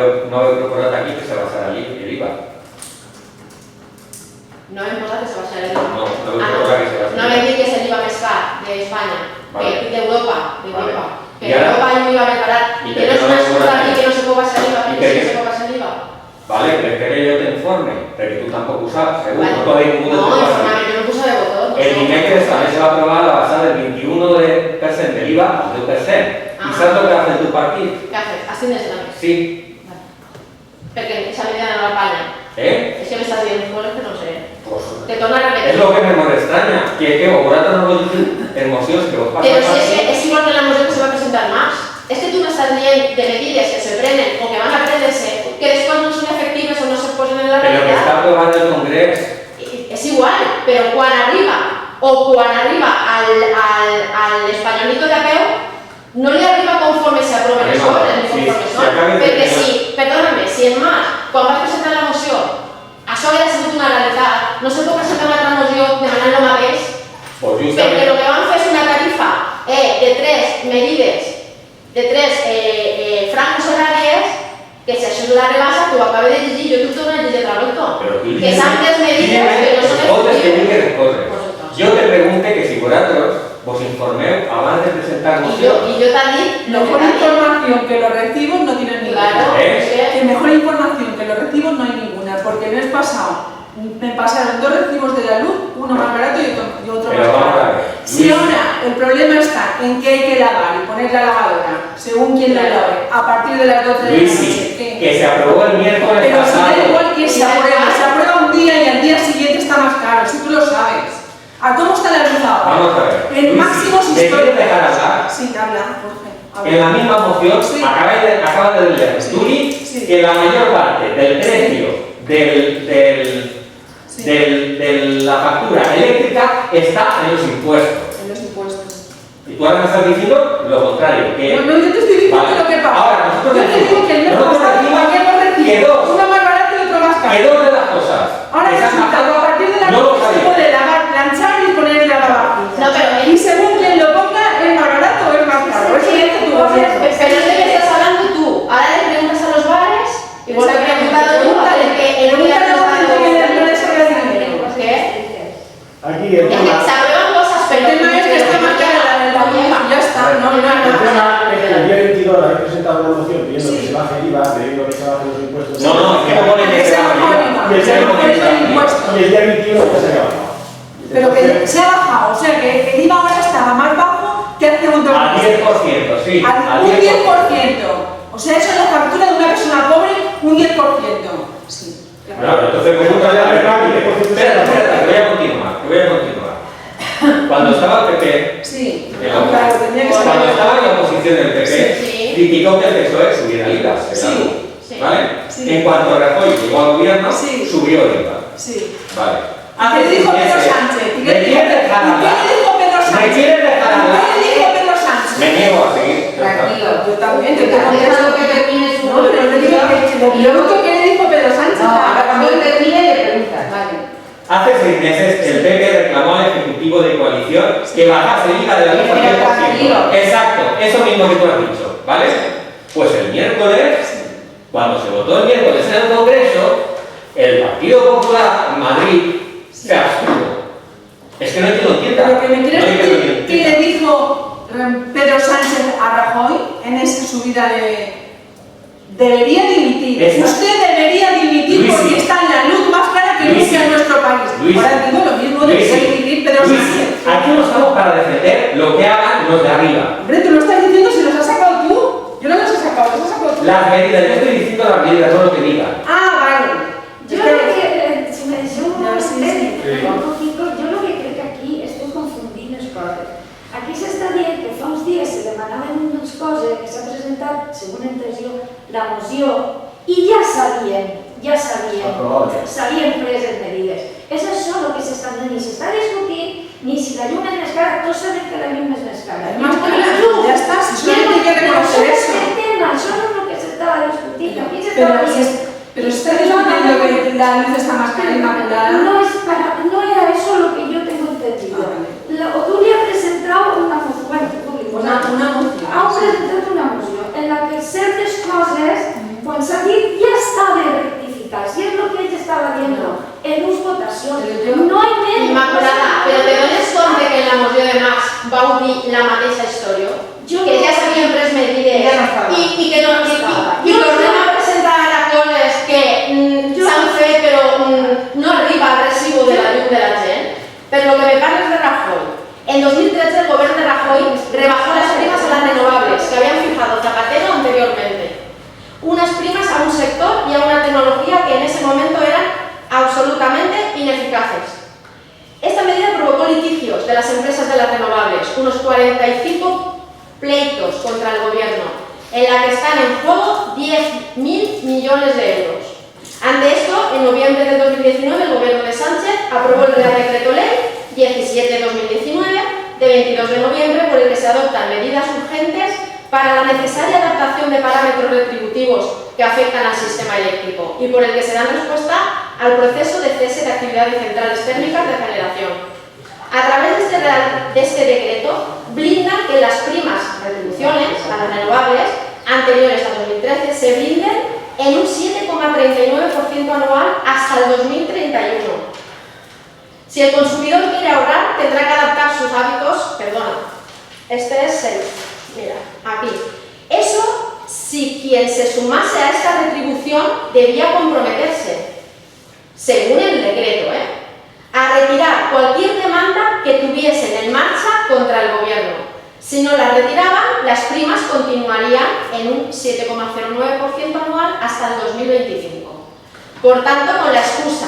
he proposat aquí que se basara el IVA. No hem posat que se baixarà l'IVA. No he proposat que se basara. No hem dit que és l'IVA més car d'Espanya, Vale. que d'Europa, Vale. que I ara- Europa hay un IVA més barat I i per que no què és no una ho excusa posat? dir que no se pot baixar l'IVA, I perquè per sí què? que se pot baixar l'IVA. Vale, prefiero yo te informe, perquè tu tampoc ho saps, segur, Vale. no t'ho dic ningú No, de tu informament, jo no poso de botó. El dimecres també se va aprovar la basada del 21% de l'IVA al 10%. I Ah. saps el que va fer el teu partit? Què ha fet? Ascendeix també. Sí. Perquè esa medida no la paga. És que m'estàs dient coses que no sé. Pues, Te torno a repetir. es lo que me extraña, que vosaltres no vos dicen emocions que vos pasan. Pero si es igual que la moción que se va a presentar más. Es que tú me estás diciendo de medidas que se prenen o que van a prenderse, que después no son efectivas o no se ponen en la Pero que realidad. está aprobando el Congreso. Es igual, pero cuando arriba al españolito de apeo, no le arriba conforme se aprueben les obres, ni conforme son. Perquè si, perdóname, si en más, quan vas presentar la moció, això hauria sigut una realitat, no se pot presentar una altra moció demanant el mateix, Pues perquè justament, el que van fer és una tarifa de 3 medides, de 3 frangos horarios, que si això és la rebaixa, tu ho acabes de llegir, jo t'ho torno a llegir otra vez, pero tú que s'han pres medides que no són escoltes que efectives. digues coses. Jo te pregunte que si vosaltres vos informeu abans de presentar Y moció. yo también, lo que Mejor también, información que los recibos no tienen ninguna. claro, ¿Eh? es que- Que mejor información que los recibos no hay ninguna, porque el mes pasado me pasaron 2 recibos de la luz, uno más barato y otro Pero más vamos a barato. ver, Si Luis. ahora el problema está en que hay que lavar y poner la lavadora, según quien la lave, a partir de las 12 de la Luis, noche, sí, ¿qué? que se aprobó el miércoles Pero si pasado. da igual que se aprueba un día y al día siguiente está más caro, si tú lo sabes. ¿A cómo está la luz ahora? Vamos a ver. En Luis, máximos ¿me quieres históricos. dejar hablar? Sí, habla, Jorge. habla. En la misma moción, Sí. acaba de leer Sí. Turi, Sí. que la mayor parte del precio Sí. de la factura eléctrica está en los impuestos. En los impuestos. Y tú ahora me estás diciendo lo contrario, que... No, yo te estoy diciendo Vale. lo que pasa. Ahora, nosotros yo te decimos- digo que el mes nosotros pasado decimos cualquier que recibo, dos- uno más barato y otro más caro. que dos de las cosas Ahora que se han resulta que a bajado, partir de la no lo noche se sabía. puede lavar, planchar y poner la lavavajillas. No, pero Y según quien lo ponga, es más barato o es más caro. Eso dice tu gobierno. Pero es de que estás hablando tú. Ahora le preguntas a los bares y vos le has preguntado tú a ver que el día que Pregúntale a la gente que no le sobra dinero. ¿Qué? Aquí el Es que tema, se aprueban cosas, pero El tema es que está más cara la del IVA. Ya está, no, el tema no. es que el día 22 habéis presentado una moción pidiendo que se baje el IVA, pidiendo que se bajen los impuestos. No, no, es que no ponen que se baje el IVA. Y el día No ponen que se baje el IVA. 21 y el día 21 ya se había bajado. Pero que se ha bajado, o sea que el IVA ahora estaba más bajo que hace un 2 Al 10%, sí. Al un 10%. O sea, eso es la factura de una persona pobre, un 10%. Sí. Claro, entonces pregúntale a ver, espera, te voy a continuar. Cuando estaba el PP, Sí, claro, tenía que cuando estaba en la oposición del PP, Sí. criticó que el PSOE subiera el IVA. Sí. Sí. ¿Vale? Sí. En cuanto Rajoy llegó al gobierno, Sí. subió el IVA. Sí. Vale. ¿Qué le dijo Pedro Sánchez? ¿Me quieres dejar hablar? ¿Qué le dijo Pedro Sánchez? ¿Me quieres dejar hablar? ¿Qué le dijo Pedro Sánchez? Me niego a seguir. Tranquilo. Yo también, yo Venga, tengo déjalo que termine su No, pero le digo que lo único que le dijo Pedro Sánchez. No, ahora cuando él termine le preguntas. Vale. Hace 6 meses el PP reclamó al Ejecutivo de coalición que bajase el IVA de la luz al 10%. Exacto, eso mismo que tú has dicho, ¿vale? Pues el miércoles, cuando se votó el miércoles en el Congreso, el Partido Popular en Madrid se abstuvo. Es que no entiendo. Pero que me quieres decir que le dijo Pedro Sánchez a Rajoy en esa subida de... Debería dimitir. Usted debería dimitir porque está en la luz más cara que nunca en nuestro país. Ahora digo lo mismo, debería dimitir Pedro Sánchez. Aquí no estamos para defender lo que hagan los de arriba. Hombre, tú lo estás diciendo si los has sacado tú. Yo no los he sacado, los has sacado tú. Las medidas, yo estoy diciendo las medidas, no lo que digan. Ah, vale. Yo lo que, si me deseo un Sí. poquito, yo lo que creo que aquí estoy confundiendo les coses. Aquí s'està dient que fa uns dies se demanaven unes coses que s'ha presentat, segons entenc jo, la moció, i ja sabien s'havien preses medides. És això el que s'està dient, ni s'està discutint, ni si la llum és més cara, tots sabem que la llum és més cara. Más cara, ya está, si solo hay que reconocer eso. Això no és el que s'estava discutint, aquí s'estava dient... Pero se está discutiendo que la luz está más cara y inmaculada. No era eso lo que yo tengo entendido. Odulia ha presentado una moción, Una moción. ha presentat una moció en la que certes coses, quan s'ha dit, ja estaven rectificats. I és el que ell estava dient en uns votacions. No hay més... Inmaculada, però te dones compte que en la moció de Mas vau dir la mateixa història? Que ja s'havien pres medides i que no... I tornem a presentar ara coses que s'han fet però no arriba al recibo de la llum de la gent. Per lo que me parles de Rajoy, en 2013 el gobierno de Rajoy rebajó las primas a las renovables que habían fijado Zapatero anteriormente. Unas primas a un sector y a una tecnología que en ese momento eran absolutamente ineficaces. Esta medida provocó litigios de las empresas de las renovables, unos 45 pleitos contra el gobierno, en la que están en juego 10.000 millones de euros. Ante esto, en noviembre de 2019, el gobierno de Sánchez aprobó el Real Decreto Ley 17/2019 de 22 de noviembre por el que se adoptan medidas urgentes para la necesaria adaptación de parámetros retributivos que afectan al sistema eléctrico y por el que se dan respuesta al proceso de cese de actividad de centrales térmicas de generación. A través de este decreto, blindan que las primas retribuciones a las renovables anteriores a 2013 se blinden en un 7,39% anual hasta el 2031. Si el consumidor quiere ahorrar, tendrá que adaptar sus hábitos, este es el, mira, aquí. Eso si quien se sumase a esta retribución debía comprometerse, según el decreto, a retirar cualquier demanda que tuviesen en marcha contra el gobierno. Si no la retiraban, las primas continuarían en un 7,09% anual hasta el 2025. Por tanto, con la excusa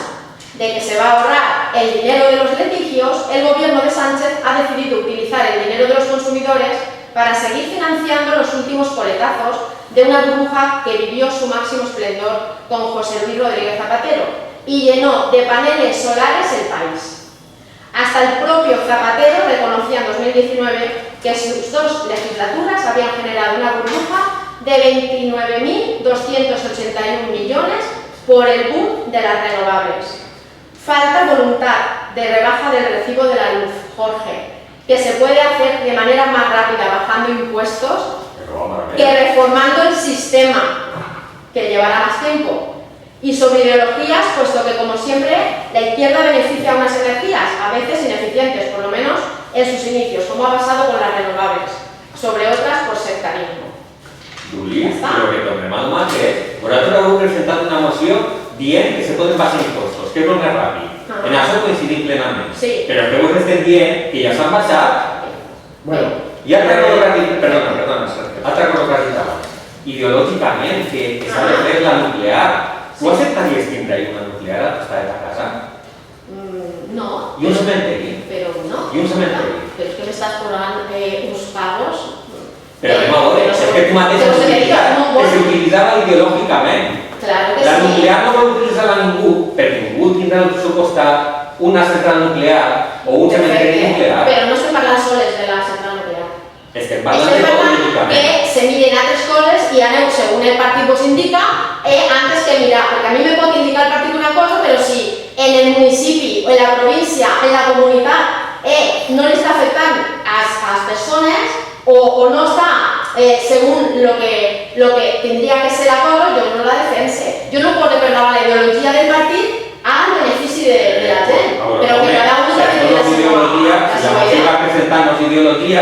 de que se va a ahorrar el dinero de los litigios, el gobierno de Sánchez ha decidido utilizar el dinero de los consumidores para seguir financiando los últimos coletazos de una burbuja que vivió su máximo esplendor con José Luis Rodríguez Zapatero y llenó de paneles solares el país. Hasta el propio Zapatero reconocía en 2019 que sus dos legislaturas habían generado una burbuja de 29.281 millones por el boom de las renovables. Falta voluntad de rebaja del recibo de la luz, Jorge, que se puede hacer de manera más rápida bajando impuestos que reformando el sistema, que llevará más tiempo. Y sobre ideologías, puesto que, como siempre, la izquierda beneficia a unas energías, a veces ineficientes, por lo menos en sus inicios, como ha pasado con las renovables, sobre otras por sectarismo. Juli, però que tornem al mateix. Vosaltres heu presentat una moció dient que se poden baixar impostos, que és el més ràpid. En això coincidim plenament. Sí. Però que vos estem dient que ja s'han baixat. Bueno. I altra cosa que has dit, perdona, altra cosa que has dit abans. Ideològicament, que s'ha de fer la nuclear. ¿Tú aceptarías que hay una nuclear a la costa de la casa? No. ¿Y un cementerio? Pero tú, ¿no? I un cementeri. Però és que m'estàs cobrant uns pagos... Però anem a veure, és que tu mateix es utilitzava ideològicament. Claro que la sí. nuclear no vol utilitzar-la ningú, perquè ningú tindrà al seu costat una central nuclear o un cementeri nuclear. Però no estem parlant soles de la central nuclear. Estem parlant de políticament. Que se miren altres coses i aneu según el partit vos indica antes que mirar, perquè a mi me pot indicar el partit una cosa, però si en el municipi, en la província, en la comunitat no li està afectant a les persones o no está según lo que tendría que ser la cosa, yo no la defense. Yo no puedo depender la ideología del partido al beneficio de la gente. Pero que cada uno tiene la ideología. Si la moción va a presentarnos ideología,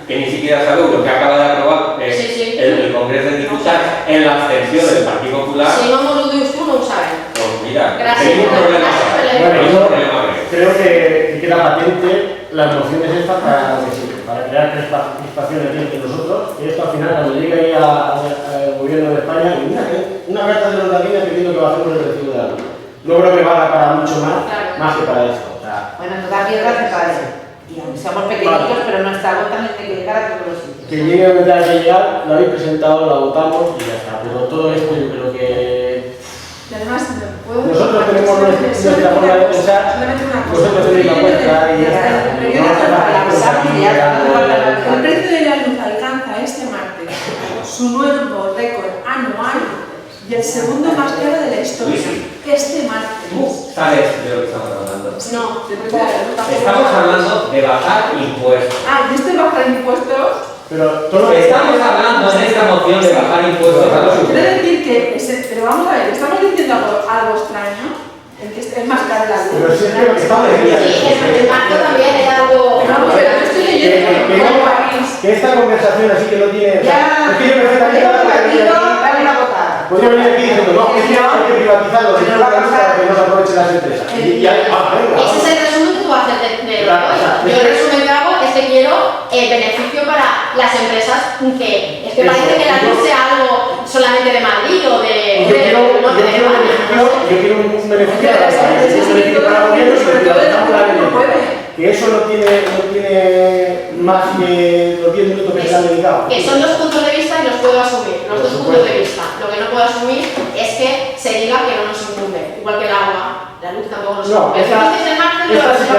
que ni siquiera sabe lo que acaba de aprobar el Congreso de Diputados en la abstención del Partido Popular. Si no me lo dices tú, no lo sabes. Pues mira, Gracias. tengo un problema. Creo que queda patente las mociones estas para crear crispaciones entre nosotros, y esto al final cuando llegue ahí al gobierno de España, una carta de los Latina pidiendo que bajemos el recibo de la luz. No creo que valga para mucho más que para esto. O sea, bueno, en toda piedra se parece. Y aunque seamos pequeñitos, pero nuestra voz también tiene que llegar a todos los sitios. Que llegue a meter que llegar, lo habéis presentado, la votamos y ya está. Pero todo esto yo creo que... Y además, ¿puedo? Nosotros tenemos nuestra forma de pensar, vosotros tenéis la vuestra y ya está. El precio de la luz alcanza este martes su nuevo récord anual y el segundo más caro de la historia. Este martes. ¿Tú sabes de lo que estamos hablando? No, del precio de la luz. Estamos hablando de bajar impuestos. ¿Y este bajar impuestos? Pero todo estamos hablando en esta moción de bajar impuestos a los Quiero decir que, pero vamos a ver, estamos diciendo algo extraño, el que es más caro la luz. Pero si es que lo que estamos el marco también era algo... No, pero yo estoy leyendo como París. que esta conversación así que no tiene... Ya, es que yo perfectamente dale una votada. podría venir aquí diciendo, no, que hay que privatizarlo, que no para que no se aprovechen las empresas. Y ya, venga. Ese es el resumen que tú haces de hoy. Yo el resumen que hago es que quiero beneficio para las empresas que... Es que parece que la luz sea algo solamente de Madrid o de... Yo quiero un beneficio para el gobierno y que eso no tiene más que los 10 minutos que se han dedicado. Que son dos puntos de vista y los puedo asumir, los dos puntos de vista. Lo que no puedo asumir es que se diga que no nos incumbe, igual que el agua, la luz tampoco nos incumbe. Esta si te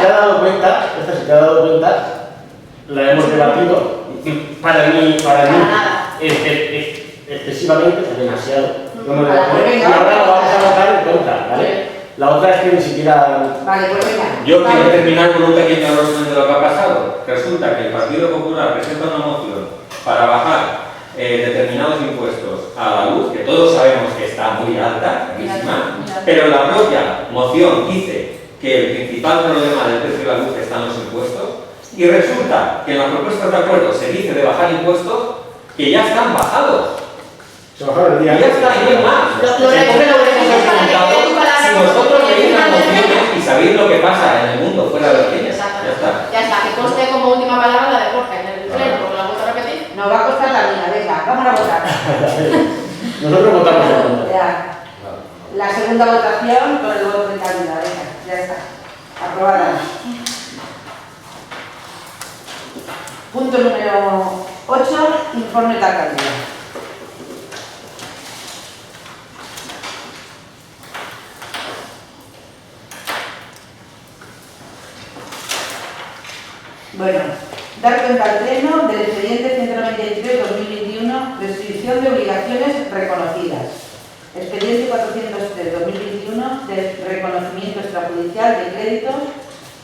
ha dado cuenta, la hemos debatido, para mí excesivamente, demasiado. Y ahora lo vamos a votar en contra, ¿vale? La otra es que ni siquiera... Vale, pues venga. Yo quiero terminar con un pequeño resumen de lo que ha pasado. Resulta que el Partido Popular presenta una moción para bajar determinados impuestos a la luz, que todos sabemos que está muy alta, carísima, pero la propia moción dice que el principal problema del precio de la luz está en los impuestos, y resulta que en las propuestas de acuerdo se dice de bajar impuestos que ya están bajados. Se bajaron el día. Y ya está, y no hay más. Si vosotros leéis las mociones y sabéis lo que pasa en el mundo fuera de las líneas, ya está. Ya está, que conste como última palabra la de Jorge en el pleno, porque la vuelvo a repetir. Nos va a costar la vida, venga, vamos a votar. Nosotros votamos en contra. Ya. La segunda votación con el voto de calidad, venga, ya está. Aprobada. Punto número 8, informe de alcaldía. Bueno, dar cuenta al Pleno del expediente 193-2021, restricción de obligaciones reconocidas. Expediente 403-2021 de reconocimiento extrajudicial de créditos,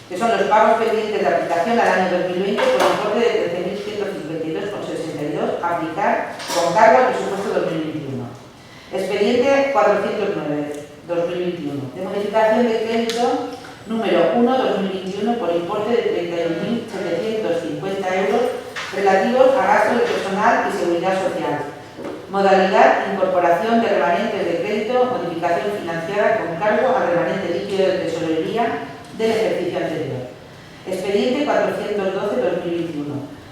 que son los pagos pendientes de aplicación al año 2020 por importe de 13.152,62 a aplicar con cargo al presupuesto 2021. Expediente 409-2021 de modificación de crédito número 1-2021 por importe de 31.750 euros relativos a gastos de personal y seguridad social. Modalidad: incorporación de remanentes de crédito, modificación financiada con cargo al remanente líquido de tesorería del ejercicio anterior. Expediente 412-2021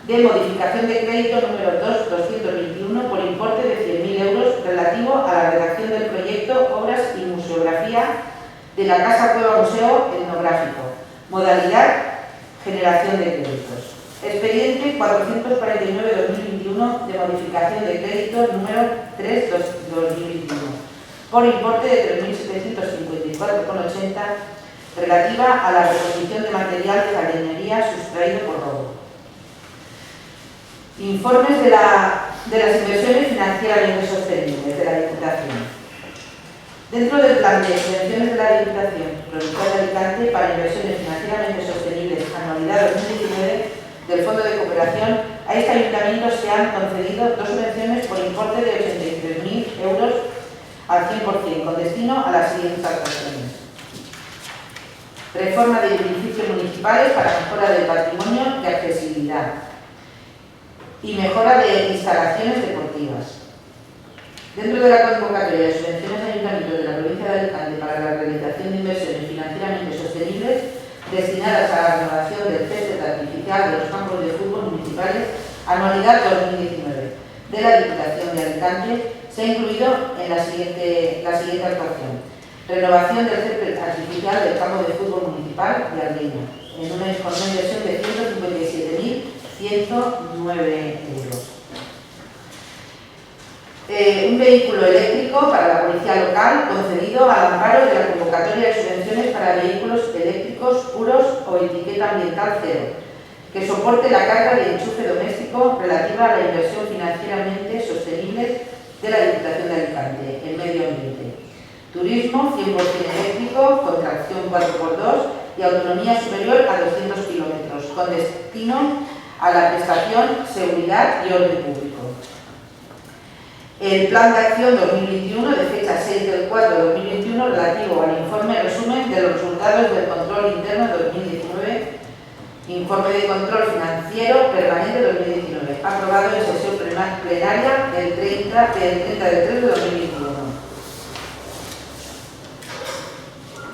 de modificación de crédito número 2-221 por importe de 100.000 euros relativo a la redacción del proyecto Obras y Museografía de la Casa Cueva Museo Etnográfico. Modalidad: generación de créditos. Expediente 449-2021 de modificación de créditos número 3-2021 por importe de 3.754,80 relativa a la reposición de material de jardinería sustraído por robo. Informes de las inversiones financieramente sostenibles de la Diputación. Dentro del plan de subvenciones de la Diputación Provincial de Alicante para inversiones financieramente sostenibles anualidad 2019 del Fondo de Cooperación, a este ayuntamiento se han concedido 2 subvenciones por importe de 83.000 euros al 100%, con destino a las siguientes actuaciones. Reforma de edificios municipales para mejora del patrimonio de accesibilidad y mejora de instalaciones deportivas. Dentro de la convocatoria de subvenciones a ayuntamientos de la provincia de Alicante para la realización de inversiones financieramente sostenibles destinadas a la renovación del césped artificial de los campos de fútbol municipales, anualidad 2019 de la Diputación de Alicante, se ha incluido en la siguiente actuación. Renovación del césped artificial del campo de fútbol municipal de Algueña, con una inversión de 157.109 euros. Un vehículo eléctrico para la policía local concedido al amparo de la convocatoria de subvenciones para vehículos eléctricos puros o etiqueta ambiental cero, que soporte la carga de enchufe doméstico relativa a la inversión financieramente sostenible de la Diputación de Alicante, el medio ambiente. Turismo 100% eléctrico, con tracción 4x2 y autonomía superior a 200 kilómetros, con destino a la prestación, seguridad y orden público. El Plan de Acción 2021, de fecha 6 del 4 de 2021, relativo al informe resumen de los resultados del control interno 2019, informe de control financiero permanente 2019, aprobado en sesión plenaria del 30 del 3 de 2021.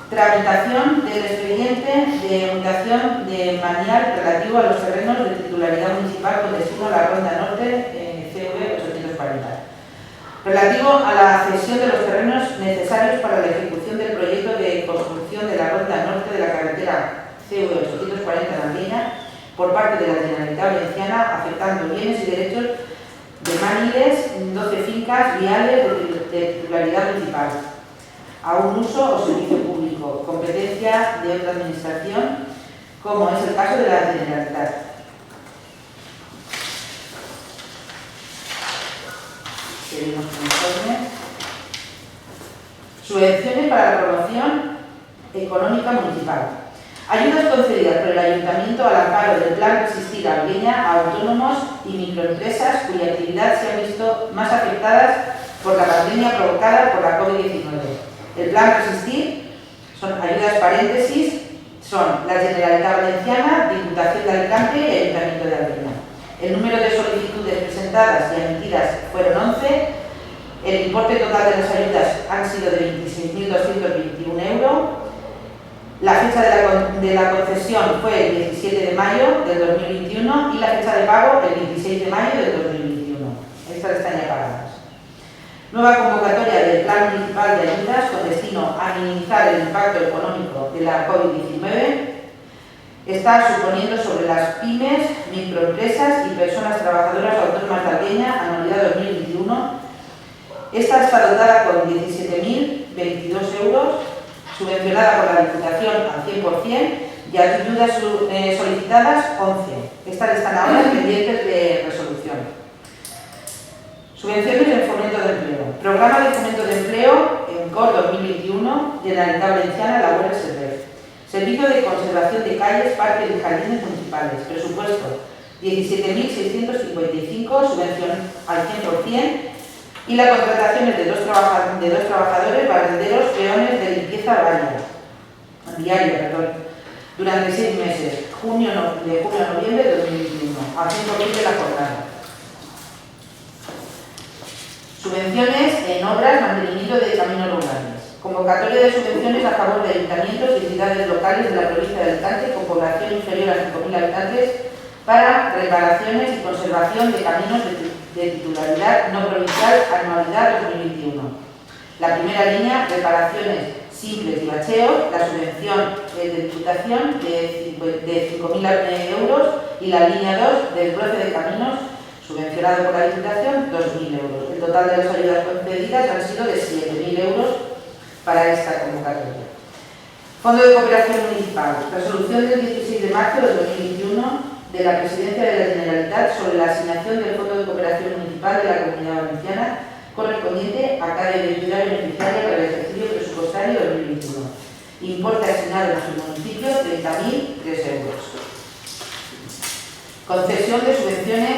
Tramitación del expediente de mutación de manial relativo a los terrenos de titularidad municipal con destino a la Ronda Norte CV 840. Relativo a la cesión de los terrenos necesarios para la ejecución del proyecto de construcción de la Ronda Norte de la carretera CV 840 de Algueña por parte de la Generalitat Valenciana, afectando bienes y derechos de maniles, 12 fincas viales de titularidad municipal, a un uso o servicio público, competencia de otra administración, como es el caso de la Generalitat. Seguimos con informes. Subvenciones para la promoción económica municipal. Ayudas concedidas por el Ayuntamiento al amparo del Plan Resistir Algueña a autónomos y microempresas cuya actividad se ha visto más afectadas por la pandemia provocada por la COVID-19. El Plan Resistir son ayudas paréntesis, son la Generalitat Valenciana, Diputación de Alicante y Ayuntamiento de Algueña. El número de solicitudes presentadas y emitidas fueron 11. El importe total de las ayudas han sido de 26.221 euros. La fecha de la concesión fue el 17 de mayo del 2021 y la fecha de pago el 26 de mayo del 2021. Estas están ya pagadas. Nueva convocatoria del Plan Municipal de Ayudas con destino a minimizar el impacto económico de la COVID-19 está suponiendo sobre las pymes, microempresas y personas trabajadoras autónomas de Algueña, anualidad 2021. Esta está dotada con 17.022 euros, subvencionada por la Diputación al 100% y ayudas solicitadas 11. Estas están ahora pendientes de resolución. Subvenciones en fomento de empleo. Programa de fomento de empleo en COR 2021 de la Generalitat Valenciana, la Guardia Civil. Servicio de conservación de calles, parques y jardines municipales. Presupuesto 17.655, subvención al 100%. Y la contratación es de dos trabajadores, barrenderos, peones de limpieza diaria, durante 6 meses, de junio a noviembre de 2021, al 100% de la jornada. Subvenciones en obras, mantenimiento de caminos rurales. Convocatoria de subvenciones a favor de ayuntamientos y entidades locales de la provincia de Alicante con población inferior a 5.000 habitantes para reparaciones y conservación de caminos de titularidad no provincial, anualidad 2021. La primera línea, reparaciones simples y bacheos, la subvención de Diputación de 5.000 euros y la línea 2 del bloque de caminos subvencionado por la Diputación 2.000 euros. El total de las ayudas concedidas han sido de 7.000 euros para esta convocatoria. Fondo de Cooperación Municipal. Resolución del 16 de marzo de 2021 de la Presidencia de la Generalitat sobre la asignación del Fondo de Cooperación Municipal de la Comunidad Valenciana correspondiente a cada entidad beneficiaria para el ejercicio presupuestario 2021. Importe asignado a sus municipios 30.003 euros. Concesión de subvenciones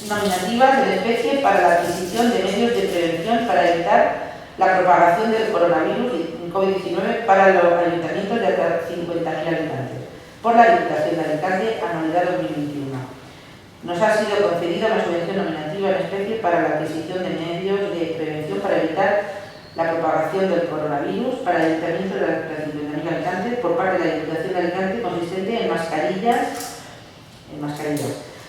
nominativas en especie para la adquisición de medios de prevención para evitar la propagación del coronavirus COVID-19 para los ayuntamientos de hasta 50.000 habitantes por la Diputación de Alicante, anualidad 2021. Nos ha sido concedida una subvención nominativa en especie para la adquisición de medios de prevención para evitar la propagación del coronavirus para el ayuntamiento de hasta 50.000 habitantes por parte de la Diputación de Alicante, consistente en mascarillas.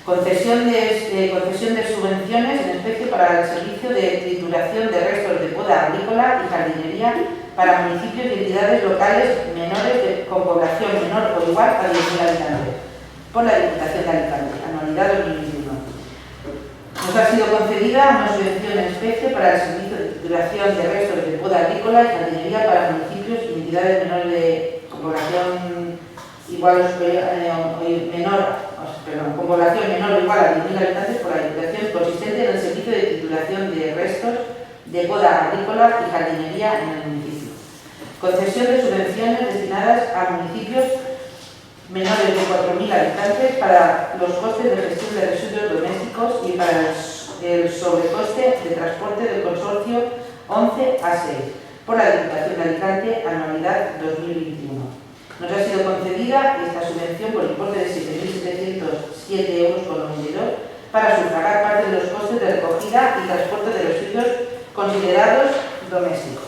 Concesión de subvenciones en especie para el servicio de trituración de restos de poda agrícola y jardinería para municipios y entidades locales menores con población menor o igual a 10.000 habitantes por la Diputación de Alicante, anualidad 2021. Nos ha sido concedida una subvención en especie para el servicio de trituración de restos de poda agrícola y jardinería para municipios y entidades menores con población igual con población menor o igual a 10.000 habitantes por la Diputación, consistente en el servicio de trituración de restos de poda agrícola y jardinería en el municipio. Concesión de subvenciones destinadas a municipios menores de 4.000 habitantes para los costes de gestión de residuos domésticos y para el sobrecoste de transporte del consorcio 11A6 por la Diputación de Alicante, anualidad 2021. Nos ha sido concedida esta subvención por importe de 7.707,92 euros para sufragar parte de los costes de recogida y transporte de residuos considerados domésticos.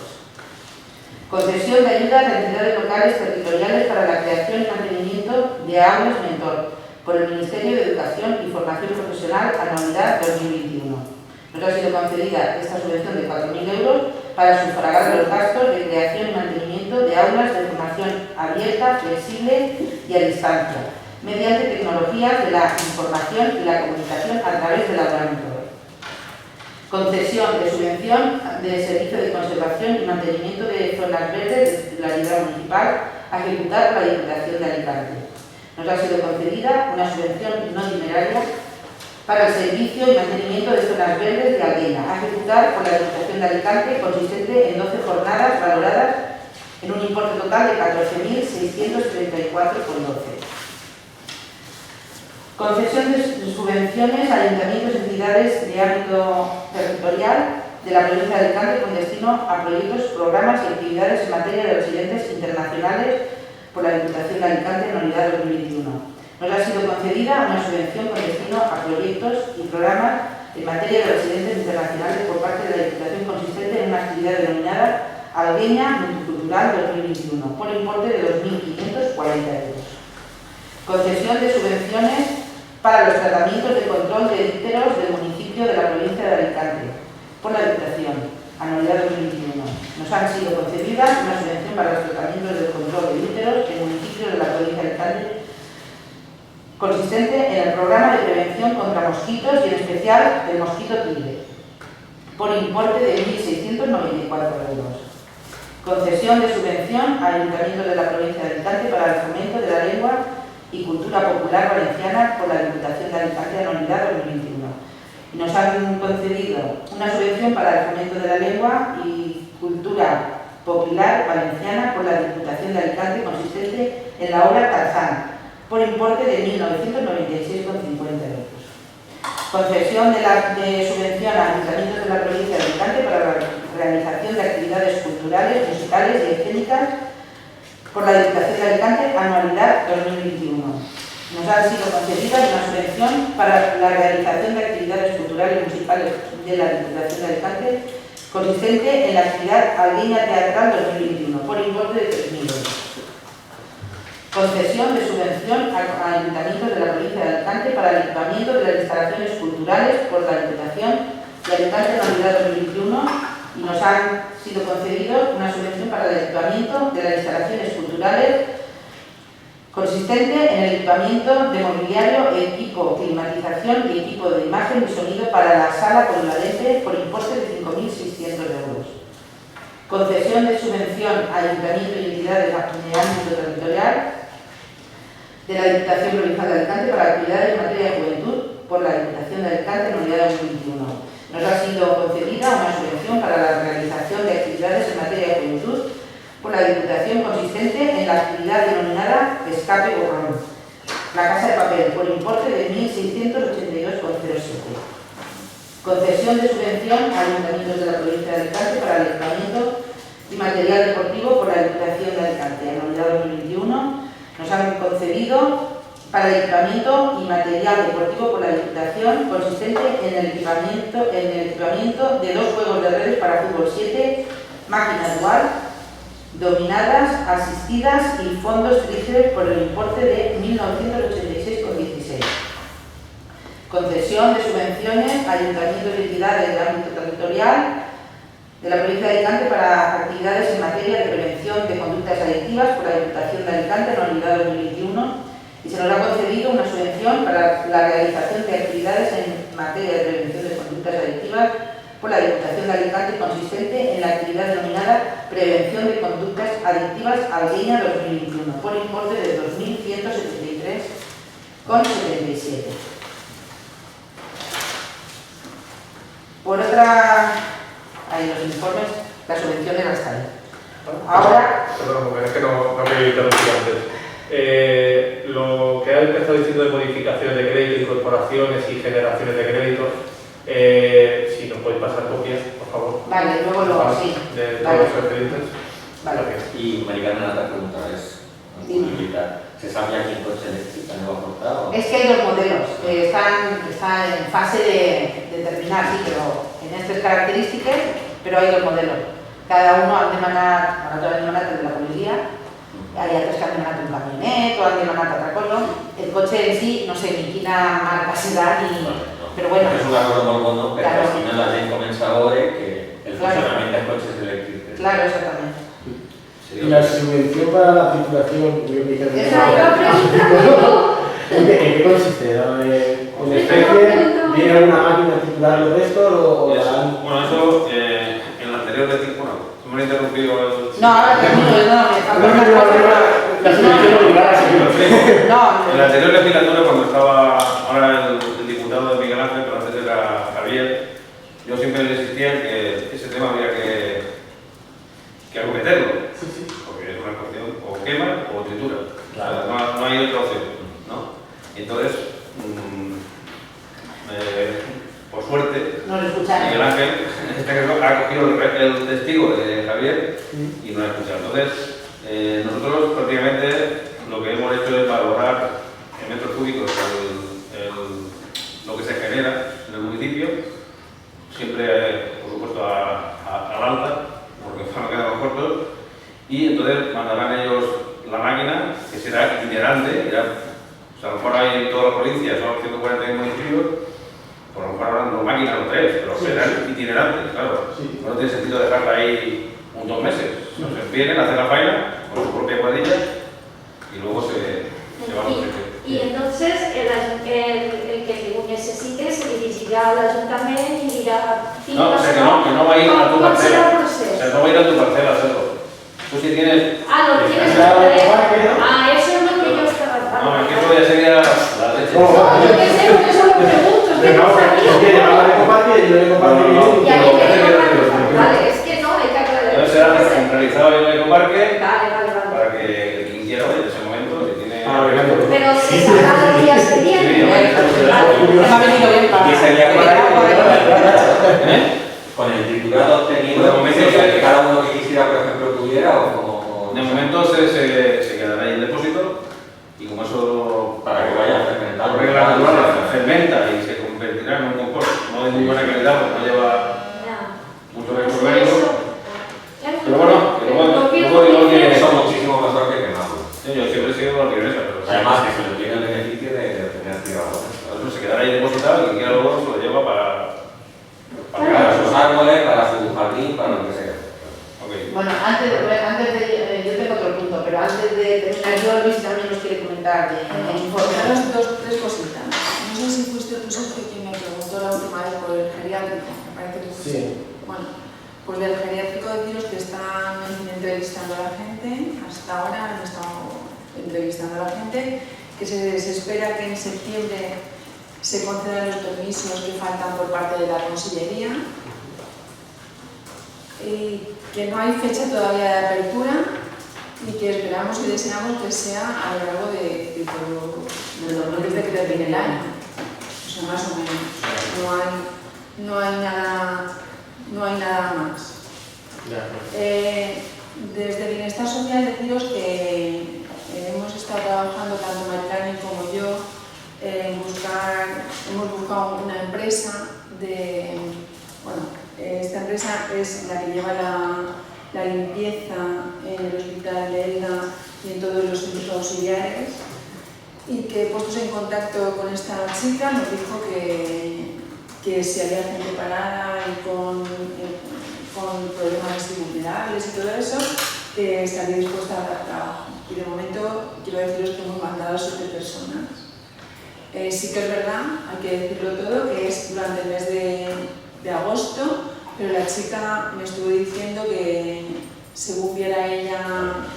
Concesión de ayudas a entidades locales territoriales para la creación y mantenimiento de aulas mentor por el Ministerio de Educación y Formación Profesional, anualidad 2021. Nos ha sido concedida esta subvención de 4.000 euros para sufragar los gastos de creación y mantenimiento de aulas de formación abierta, flexible y a distancia, mediante tecnologías de la información y la comunicación a través del aula mentor. Concesión de subvención de servicio de conservación y mantenimiento de zonas verdes de titularidad municipal a ejecutar por la Diputación de Alicante. Nos ha sido concedida una subvención no dineraria para el servicio y mantenimiento de zonas verdes de Algueña, a ejecutar por la Diputación de Alicante, consistente en 12 jornadas valoradas en un importe total de 14.634,12. Concesión de subvenciones a ayuntamientos y entidades de ámbito territorial de la provincia de Alicante con destino a proyectos, programas y actividades en materia de residentes internacionales por la Diputación de Alicante, anualidad 2021. Nos ha sido concedida una subvención con destino a proyectos y programas en materia de residentes internacionales por parte de la Diputación, consistente en una actividad denominada Algueña Multicultural 2021 por importe de 2.540 euros. Concesión de subvenciones para los tratamientos de control de dípteros del municipio de la provincia de Alicante por la Diputación, anualidad 2021. Nos han sido concedidas una subvención para los tratamientos del control de dípteros en municipios de la provincia de Alicante, consistente en el programa de prevención contra mosquitos y en especial el mosquito tigre, por importe de 1.694 euros. Concesión de subvención a ayuntamientos de la provincia de Alicante para el fomento de la lengua y cultura popular valenciana por la Diputación de Alicante, anualidad 2021. Y nos han concedido una subvención para el fomento de la lengua y cultura popular valenciana por la Diputación de Alicante, consistente en la obra Tarzán, por importe de 1.996,50 euros. Concesión de subvención a ayuntamientos de la provincia de Alicante para la realización de actividades culturales, musicales y escénicas por la Diputación de Alicante, anualidad 2021. Nos ha sido concedida una subvención para la realización de actividades culturales y musicales de la Diputación de Alicante, consistente en la actividad Algueña Teatral 2021, por importe de 3.000 euros. Concesión de subvención a ayuntamientos de la provincia de Alicante para el equipamiento de las instalaciones culturales por la Diputación de Alicante, anualidad 2021, y nos han sido concedidos una subvención para el equipamiento de las instalaciones culturales consistente en el equipamiento de mobiliario, equipo, climatización y equipo de imagen y sonido para la sala polivalente por importe de 5.600 euros. Concesión de subvención a ayuntamiento y entidades de ámbito territorial de la Diputación Provincial de Alicante para actividades en materia de juventud por la Diputación de Alicante en unidad 2021. Nos ha sido concedida una subvención para la realización de actividades en materia de juventud por la Diputación consistente en la actividad denominada Escape Borrón, la Casa de Papel, por importe de 1.682,07. Concesión de subvención a ayuntamientos de la provincia de Alicante para el equipamiento y material deportivo por la Diputación de Alicante. En la unidad 2021 nos han concedido para el equipamiento y material deportivo por la Diputación consistente en el equipamiento de 2 juegos de redes para fútbol 7, máquina dual, dominadas, asistidas y fondos tríceps por el importe de 1.986,16. Concesión de subvenciones a ayuntamientos y entidades de ámbito territorial de la provincia de Alicante para actividades en materia de prevención de conductas adictivas por la Diputación de Alicante en la unidad 2021 y se nos ha concedido una subvención para la realización de actividades en materia de prevención de conductas adictivas por la Diputación de Alicante consistente en la actividad denominada Prevención de Conductas Adictivas Algueña 2021 por importe de 2.173,77. Por otra, hay los informes, la subvención de hasta ahí. Ahora... Perdón, es que no me he interrumpido antes. Lo que ha empezado diciendo de modificaciones de crédito, incorporaciones y generaciones de créditos, si nos podéis pasar copias, por favor. Vale, luego sí. De todos vale. los expedientes. Vale. Y Maricarmen, otra pregunta es, ¿se sabe a qué coche eléctrica no va a aportar? Es que hay dos modelos, están en fase de terminar, sí, pero en estas características, pero hay dos modelos. Cada uno han de manar, ahora todavía no de la policía, hay otros que han de manar un camionet o han de manar otra cosa. El coche en sí, no sé ni quina marca será ni... Pero bueno. Es un acuerdo muy bueno, pero claro. al final la ley comienza ahora que el funcionamiento de coches eléctricos. Claro, exactamente. Y la subvención para la circulación, ¿en qué consiste? ¿En especie? ¿Viene alguna máquina a circular los restos o Bueno, eso en la anterior vez, bueno, hemos interrumpido el... No, ahora En la anterior legislatura, cuando estaba ahora el diputado de Miguel Ángel, pero antes era Javier, yo siempre le insistía en que ese tema había que acometerlo. Porque es una cuestión o quema o tritura. Claro. O sea, no hay otra opción, ¿no? Entonces, por suerte, Miguel Ángel en este caso ha cogido el testigo de Javier y no ha escuchado. Entonces, nosotros prácticamente lo que hemos hecho es valorar en metros cúbicos lo que se genera en el municipio, siempre por supuesto al alta, porque van a quedar cortos, y entonces mandarán ellos la máquina, que será itinerante, o sea, a lo mejor hay en toda la provincia, son 140 municipios, por lo mejor habrán 2 máquinas o 3, pero serán itinerantes, claro. No tiene sentido dejarla ahí 1 o 2 meses. Entonces vienen, hacen la faena con su propia cuadrilla y luego se van a los sitios. Y entonces el que necesite se dirigirá al ayuntamiento y dirá... No, o sea, que no va a ir a tu parcela. O sea, no va a ir a tu parcela a hacerlo. Tú si tienes... lo tienes que hacer. Eso es lo que yo estaba... No, es que eso ya sería la leche. Yo qué sé, por eso lo pregunto. Es que no sabía. Y hay que vale, es que no, hay que aclarar. Entonces será centralizado en el ecoparque. Vale. Para que quien quiera, en ese momento, si tiene... Pero se sabrá los días que vienen. Y sería con el titulado obtenido, de momento que cada uno que quisiera, por ejemplo, tuviera o como... De momento se quedará ahí en depósito y como eso... Para que vaya fermentando. Por regla natural, fermenta y se convertirá en un compost. No de muy buena calidad, porque no lleva mucho recurso orgánico. Pero bueno, luego que son muchísimo mejor que quemarlo. Yo siempre he sido orgullesa, pero... Además que se le tiene el beneficio de obtener tirados. Eso se quedará ahí depositado y quien quiera luego se lo lleva para sus árboles, para su jardín, para yo tengo otro punto, pero antes de terminar, yo Luis también nos quiere comentar de informe. Tres cositas. No sé si fuiste tú, Sergio, quien me preguntó la última vez por el geriátrico. Me parece que fuiste. Sí. Bueno, pues del geriátrico deciros que están entrevistando a la gente. Hasta ahora han estado entrevistando a la gente, que se espera que en septiembre se concedan los permisos que faltan por parte de la Consellería. Y que no hay fecha todavía de apertura y que esperamos y deseamos que sea a lo largo de desde que termine el año, o sea, más o menos. No hay nada más. Desde Bienestar Social deciros que hemos estado trabajando tanto Marilani como yo hemos buscado una empresa de, esta empresa es la que lleva la limpieza en el hospital de Elda y en todos los centros auxiliares, y que puestos en contacto con esta chica nos dijo que si había gente parada y con problemas vulnerables y todo eso, que estaría dispuesta a dar trabajo. Y de momento quiero deciros que hemos mandado a 7 personas. Sí que es verdad, hay que decirlo todo, que es durante el mes de agosto, pero la chica me estuvo diciendo que según viera ella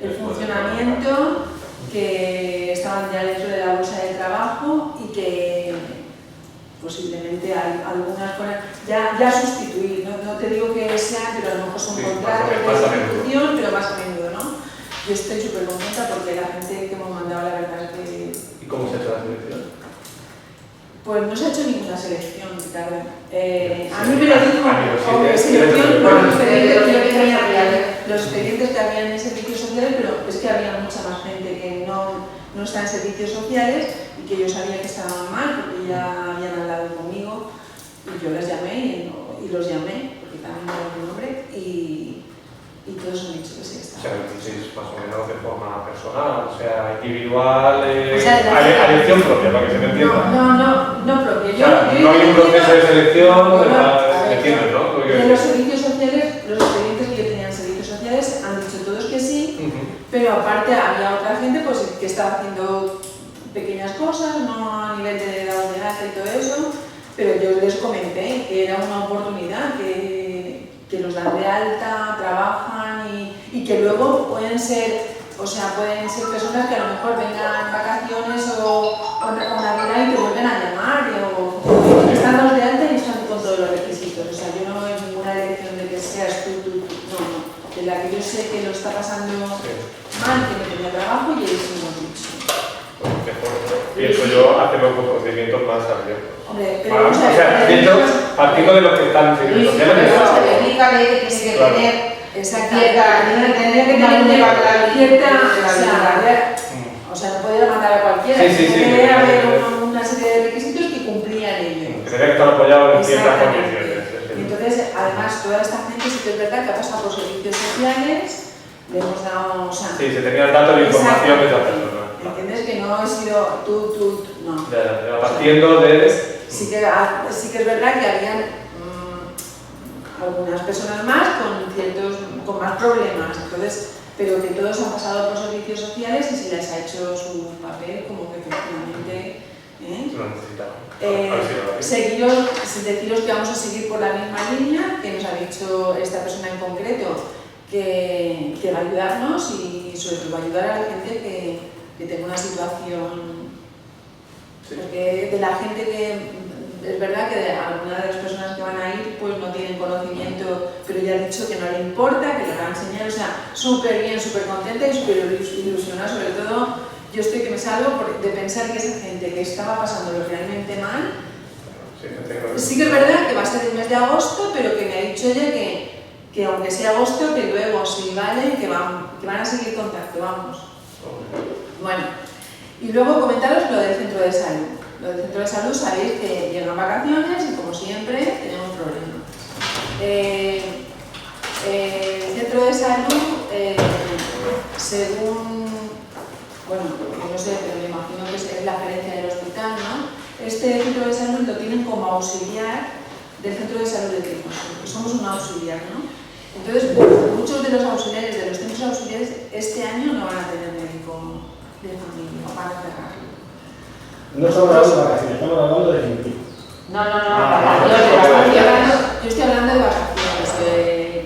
el funcionamiento, que estaban ya dentro de la bolsa de trabajo y que posiblemente algunas fueran ya sustituir, no te digo que sean, pero a lo mejor son contratos de sustitución, pero más a menudo, ¿no? Yo estoy súper contenta porque la gente que hemos mandado, la verdad es que... ¿Y cómo se ha hecho la selección? Pues no se ha hecho ninguna selección, Ricardo. A mí me lo dijo, selección, los expedientes que había en servicios sociales, pero es que había mucha más gente que no está en servicios sociales y que yo sabía que estaban mal porque ya habían hablado conmigo y yo les llamé y los llamé, porque también me dieron mi nombre y todos han dicho que sí está. O sea, sí, más o menos de forma personal, o sea, individual, o sea, a elección propia, para que se me entienda. No propia. O sea, no hay un proceso de selección, entiendes, ¿no? De los servicios sociales, los expedientes que yo tenía en servicios sociales han dicho todos que sí, pero aparte había otra gente pues, que estaba haciendo pequeñas cosas, no a nivel de dados de alta y todo eso, pero yo les comenté que era una oportunidad, que los dan de alta, trabajan y que luego pueden ser personas que a lo mejor vengan vacaciones o Navidad y te vuelven a llamar o están los de alta y están con todos los requisitos. O sea, yo no veo ninguna elección de que seas tú, no. De la que yo sé que lo está pasando mal, que no tenía trabajo y ellos hemos dicho. Pienso yo hacer los procedimientos más abiertos. Hombre, pero o sea, partiendo de los que están en servicios sociales. Explícale que tiene que tener o sea, no podía mandar a cualquiera, debe haber una serie de requisitos que cumplían ellos. Que tenía que estar apoyado en ciertas condiciones. Entonces, además, toda esta gente sí que es verdad que ha pasado por servicios sociales, le hemos dado... O sea, sí, se tenía el dato de información de esa persona. ¿Entiendes? Que no he sido tú, no. Ya, partiendo de... Sí que es verdad que habían algunas personas más con más problemas, entonces, pero que todos han pasado por servicios sociales y se les ha hecho su papel como que efectivamente lo necesitaban. Deciros que vamos a seguir por la misma línea que nos ha dicho esta persona en concreto, que va a ayudarnos y sobre todo va a ayudar a la gente que tenga una situación, porque de la gente que es verdad que algunas de las personas que van a ir pues no tienen conocimiento, pero ya ha dicho que no le importa, que le va a enseñar, o sea, súper bien, súper contenta y súper ilusionada. Sobre todo, yo estoy que me salgo de pensar que esa gente que estaba pasándolo realmente mal, sí que es verdad que va a ser el mes de agosto, pero que me ha dicho ella que aunque sea agosto, que luego si vale, que van a seguir contacto, vamos. Bueno, y luego comentaros lo del centro de salud. Lo del centro de salud sabéis que llegan vacaciones y como siempre tenemos problemas. El centro de salud, según, bueno, no sé, pero me imagino que es la gerencia del hospital, ¿no? Este centro de salud lo tienen como auxiliar del centro de salud de Trícono, que somos un auxiliar, ¿no? Entonces, bueno, muchos de los auxiliares, de los centros auxiliares, este año no van a tener médico de familia, o van a cerrar. No estamos hablando de vacaciones, estamos hablando de definitivo. No, yo estoy hablando de vacaciones,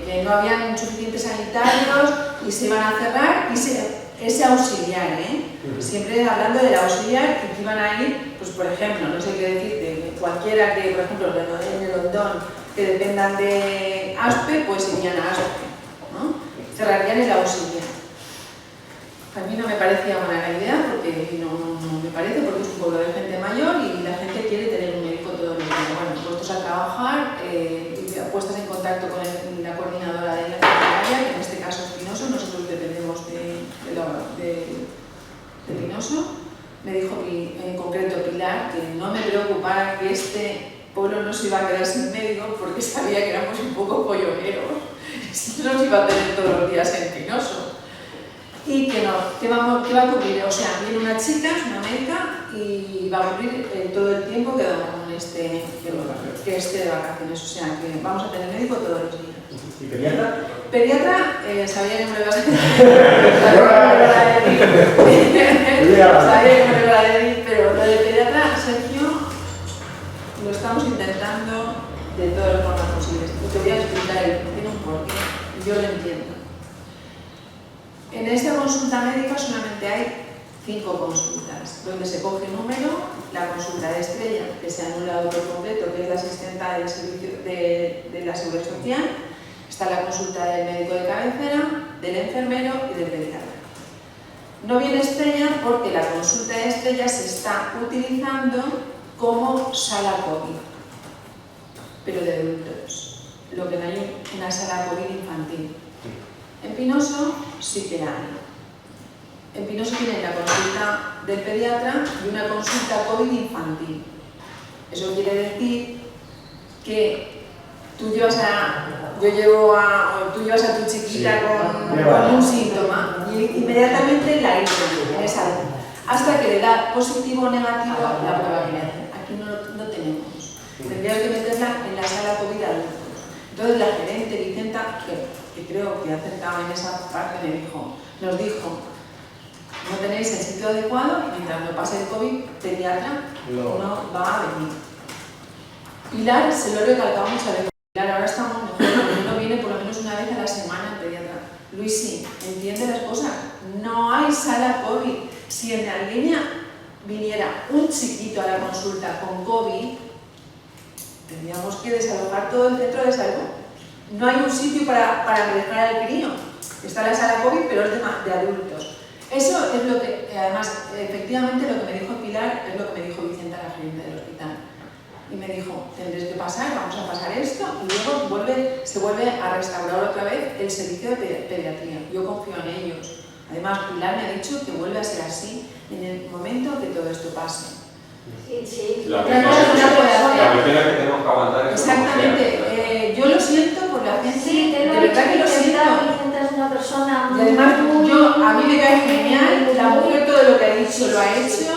que no habían suficientes sanitarios y se iban a cerrar, y ese auxiliar, siempre hablando del auxiliar, que iban a ir, pues por ejemplo, no sé qué decirte, cualquiera que, por ejemplo, en el Hondón, que dependan de ASPE, pues irían a ASPE, ¿no? Cerrarían el auxiliar. A mí no me parecía buena la idea, porque no me parece, porque es un pueblo de gente mayor y la gente quiere tener un médico todo el día. Bueno, puestos a trabajar, puestas en contacto con la coordinadora de la enfermería, que en este caso es Pinoso, nosotros dependemos de Pinoso. Me dijo en concreto Pilar que no me preocupara que este pueblo no se iba a quedar sin médico, porque sabía que éramos un poco polloneros, no nos iba a tener todos los días en Pinoso. Y que va a cubrir, o sea, viene una chica, es una médica, y va a cubrir todo el tiempo que Don Ramón esté de vacaciones, o sea, que vamos a tener médico todos los días. ¿Y pediatra? Pediatra, sabía que me lo ibas a decir. Sabía que me lo ibas a decir, pero lo de pediatra, Sergio, lo estamos intentando de todas las formas posibles. Y te voy a explicar tiene un porqué, yo lo entiendo. En esta consulta médica solamente hay 5 consultas, donde se coge número, la consulta de estrella, que se ha anulado por completo, que es la asistenta del servicio de la Seguridad Social, está la consulta del médico de cabecera, del enfermero y del pediatra. No viene estrella porque la consulta de estrella se está utilizando como sala COVID, pero de adultos, lo que no hay una sala COVID infantil. En Pinoso sí que hay. En Pinoso tienen la consulta del pediatra y una consulta COVID infantil. Eso quiere decir que tú llevas a tu chiquita con un síntoma y inmediatamente la irte en esa hasta que le da positivo o negativo la prueba que le hacen. Aquí no tenemos. Tendrías que meterla en la sala COVID adultos. Entonces la gerente Vicenta, que creo que acertaba en esa parte, nos dijo, no tenéis el sitio adecuado, mientras no pase el COVID, pediatra no va a venir. Pilar, se lo he recalcado muchas veces, Pilar, ahora estamos mejor, porque no viene por lo menos una vez a la semana el pediatra. Luis, sí, entiende las cosas, no hay sala COVID. Si en la línea viniera un chiquito a la consulta con COVID, tendríamos que desalojar todo el centro de salud. No hay un sitio para dejar al crío. Está la sala COVID, pero es de adultos. Eso es lo que, además, efectivamente lo que me dijo Pilar es lo que me dijo Vicenta, la gerente del hospital. Y me dijo, tendréis que pasar, vamos a pasar esto, y luego se vuelve a restaurar otra vez el servicio de pediatría. Yo confío en ellos. Además, Pilar me ha dicho que vuelve a ser así en el momento que todo esto pase. Sí. La cuestión es que tenemos que aguantar eso. Exactamente. Yo lo siento por la gente. Sí, de verdad que lo siento. Es una persona y además, a mí me cae genial. La mujer todo lo que ha dicho lo ha hecho.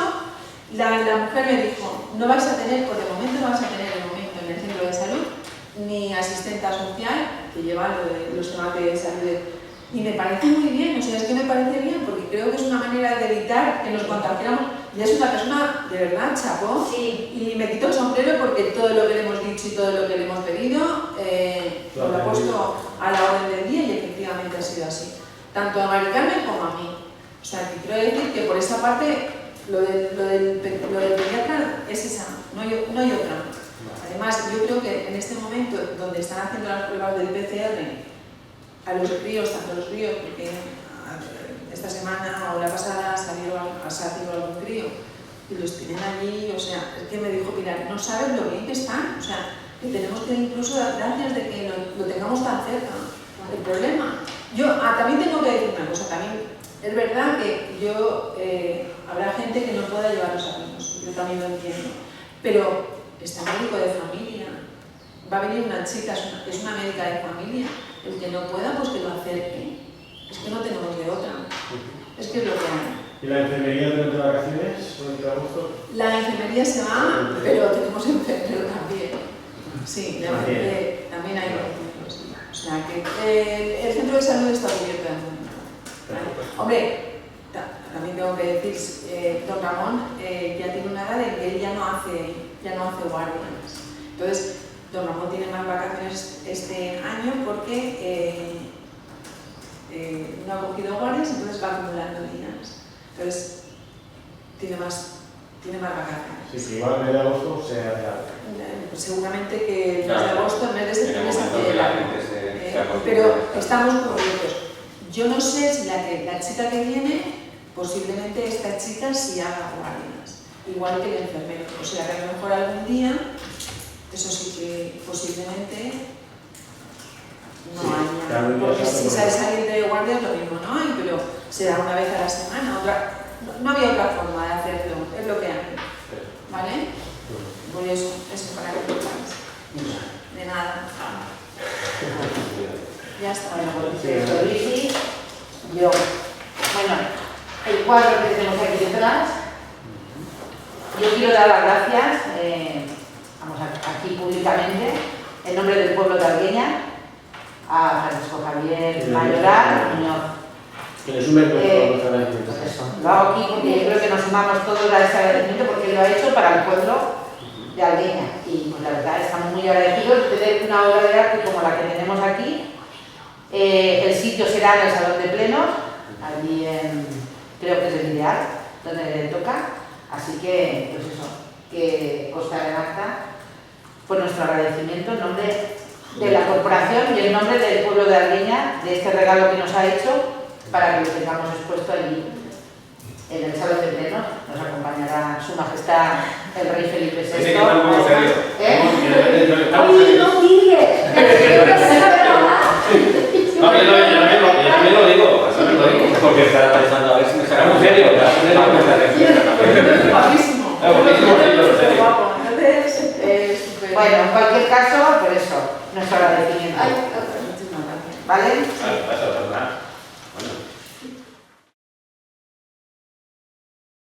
La mujer me dijo, no vais a tener, por el momento no vais a tener en el centro de salud ni asistenta social que lleva los temas de salud. Y me parece muy bien, o sea, es que me parece bien porque creo que es una manera de evitar que nos contagiáramos. Y es una persona de verdad, chapó. Sí. Y me quito el sombrero porque todo lo que le hemos dicho y todo lo que le hemos pedido lo ha puesto a la orden del día y efectivamente ha sido así. Tanto a Mari Carmen como a mí. O sea, que quiero decir que por esa parte lo del pediatra es esa, no hay otra. Además, yo creo que en este momento donde están haciendo las pruebas del PCR a los críos, tanto los críos, porque esta semana o la pasada ha salido algún crío y los tienen allí, o sea, es que me dijo Pilar, no sabes lo bien que están, o sea, que tenemos que incluso dar gracias de que lo tengamos tan cerca. El problema, yo también tengo que decir una cosa, también es verdad que habrá gente que no pueda llevar los amigos, yo también lo entiendo, pero está médico de familia, va a venir una chica, es una médica de familia, el que no pueda, pues que lo acerque. Es que no tenemos de otra. Es que es lo que hay. ¿Y la enfermería durante vacaciones? La enfermería se va, pero tenemos enfermero también. Sí, también hay enfermeros. O sea, que el centro de salud está cubierto. Hombre, también tengo que decir, don Ramón ya tiene una edad en que él ya no hace guardias. Entonces, don Ramón tiene más vacaciones este año porque no ha cogido guardias, entonces va acumulando días. Entonces, tiene más vacaciones. Sí, que igual el mes de agosto se hará. Pues seguramente que el mes de agosto, el mes de septiembre se hace la largo. gente se acostumbra. Pero estamos cubiertos. Yo no sé si la chica que viene, posiblemente esta chica sí haga guardias, igual que el enfermero. O sea que a lo mejor algún día, eso sí que posiblemente no haya. Porque si sabes salir de guardia es lo mismo, ¿no? Pero será una vez a la semana. No había otra forma de hacerlo, es lo que hay. ¿Vale? Por eso para que lo sepáis. De nada. Ya está. Bueno, pues Luisi, yo, bueno, el cuadro que tenemos aquí detrás, yo quiero dar las gracias, vamos aquí públicamente, en nombre del pueblo de Algueña, a Francisco Javier Mayoral, Muñoz. Que le sume con nuestro agradecimiento. Pues eso, lo hago aquí porque yo creo que nos sumamos todos a ese agradecimiento porque lo ha hecho para el pueblo de Algueña. Y pues la verdad estamos muy agradecidos de tener una obra de arte como la que tenemos aquí. El sitio será en el Salón de Plenos, allí creo que es el ideal, donde le toca. Así que, pues eso, que constará en acta pues nuestro agradecimiento en nombre de la corporación y en nombre del pueblo de Algueña de este regalo que nos ha hecho para que lo tengamos expuesto allí en el Salón de Plenos. Nos acompañará Su Majestad el Rey Felipe VI. Ese que está un poco serio. ¡Oye, no digas! No, yo también lo digo. Porque estaba pensando a ver si me saca Muy serio. Guapísimo. Guapo. Entonces, Bueno, en cualquier caso, por eso, nuestro agradecimiento. muchísimas gracias. ¿Vale? Vale, pasa,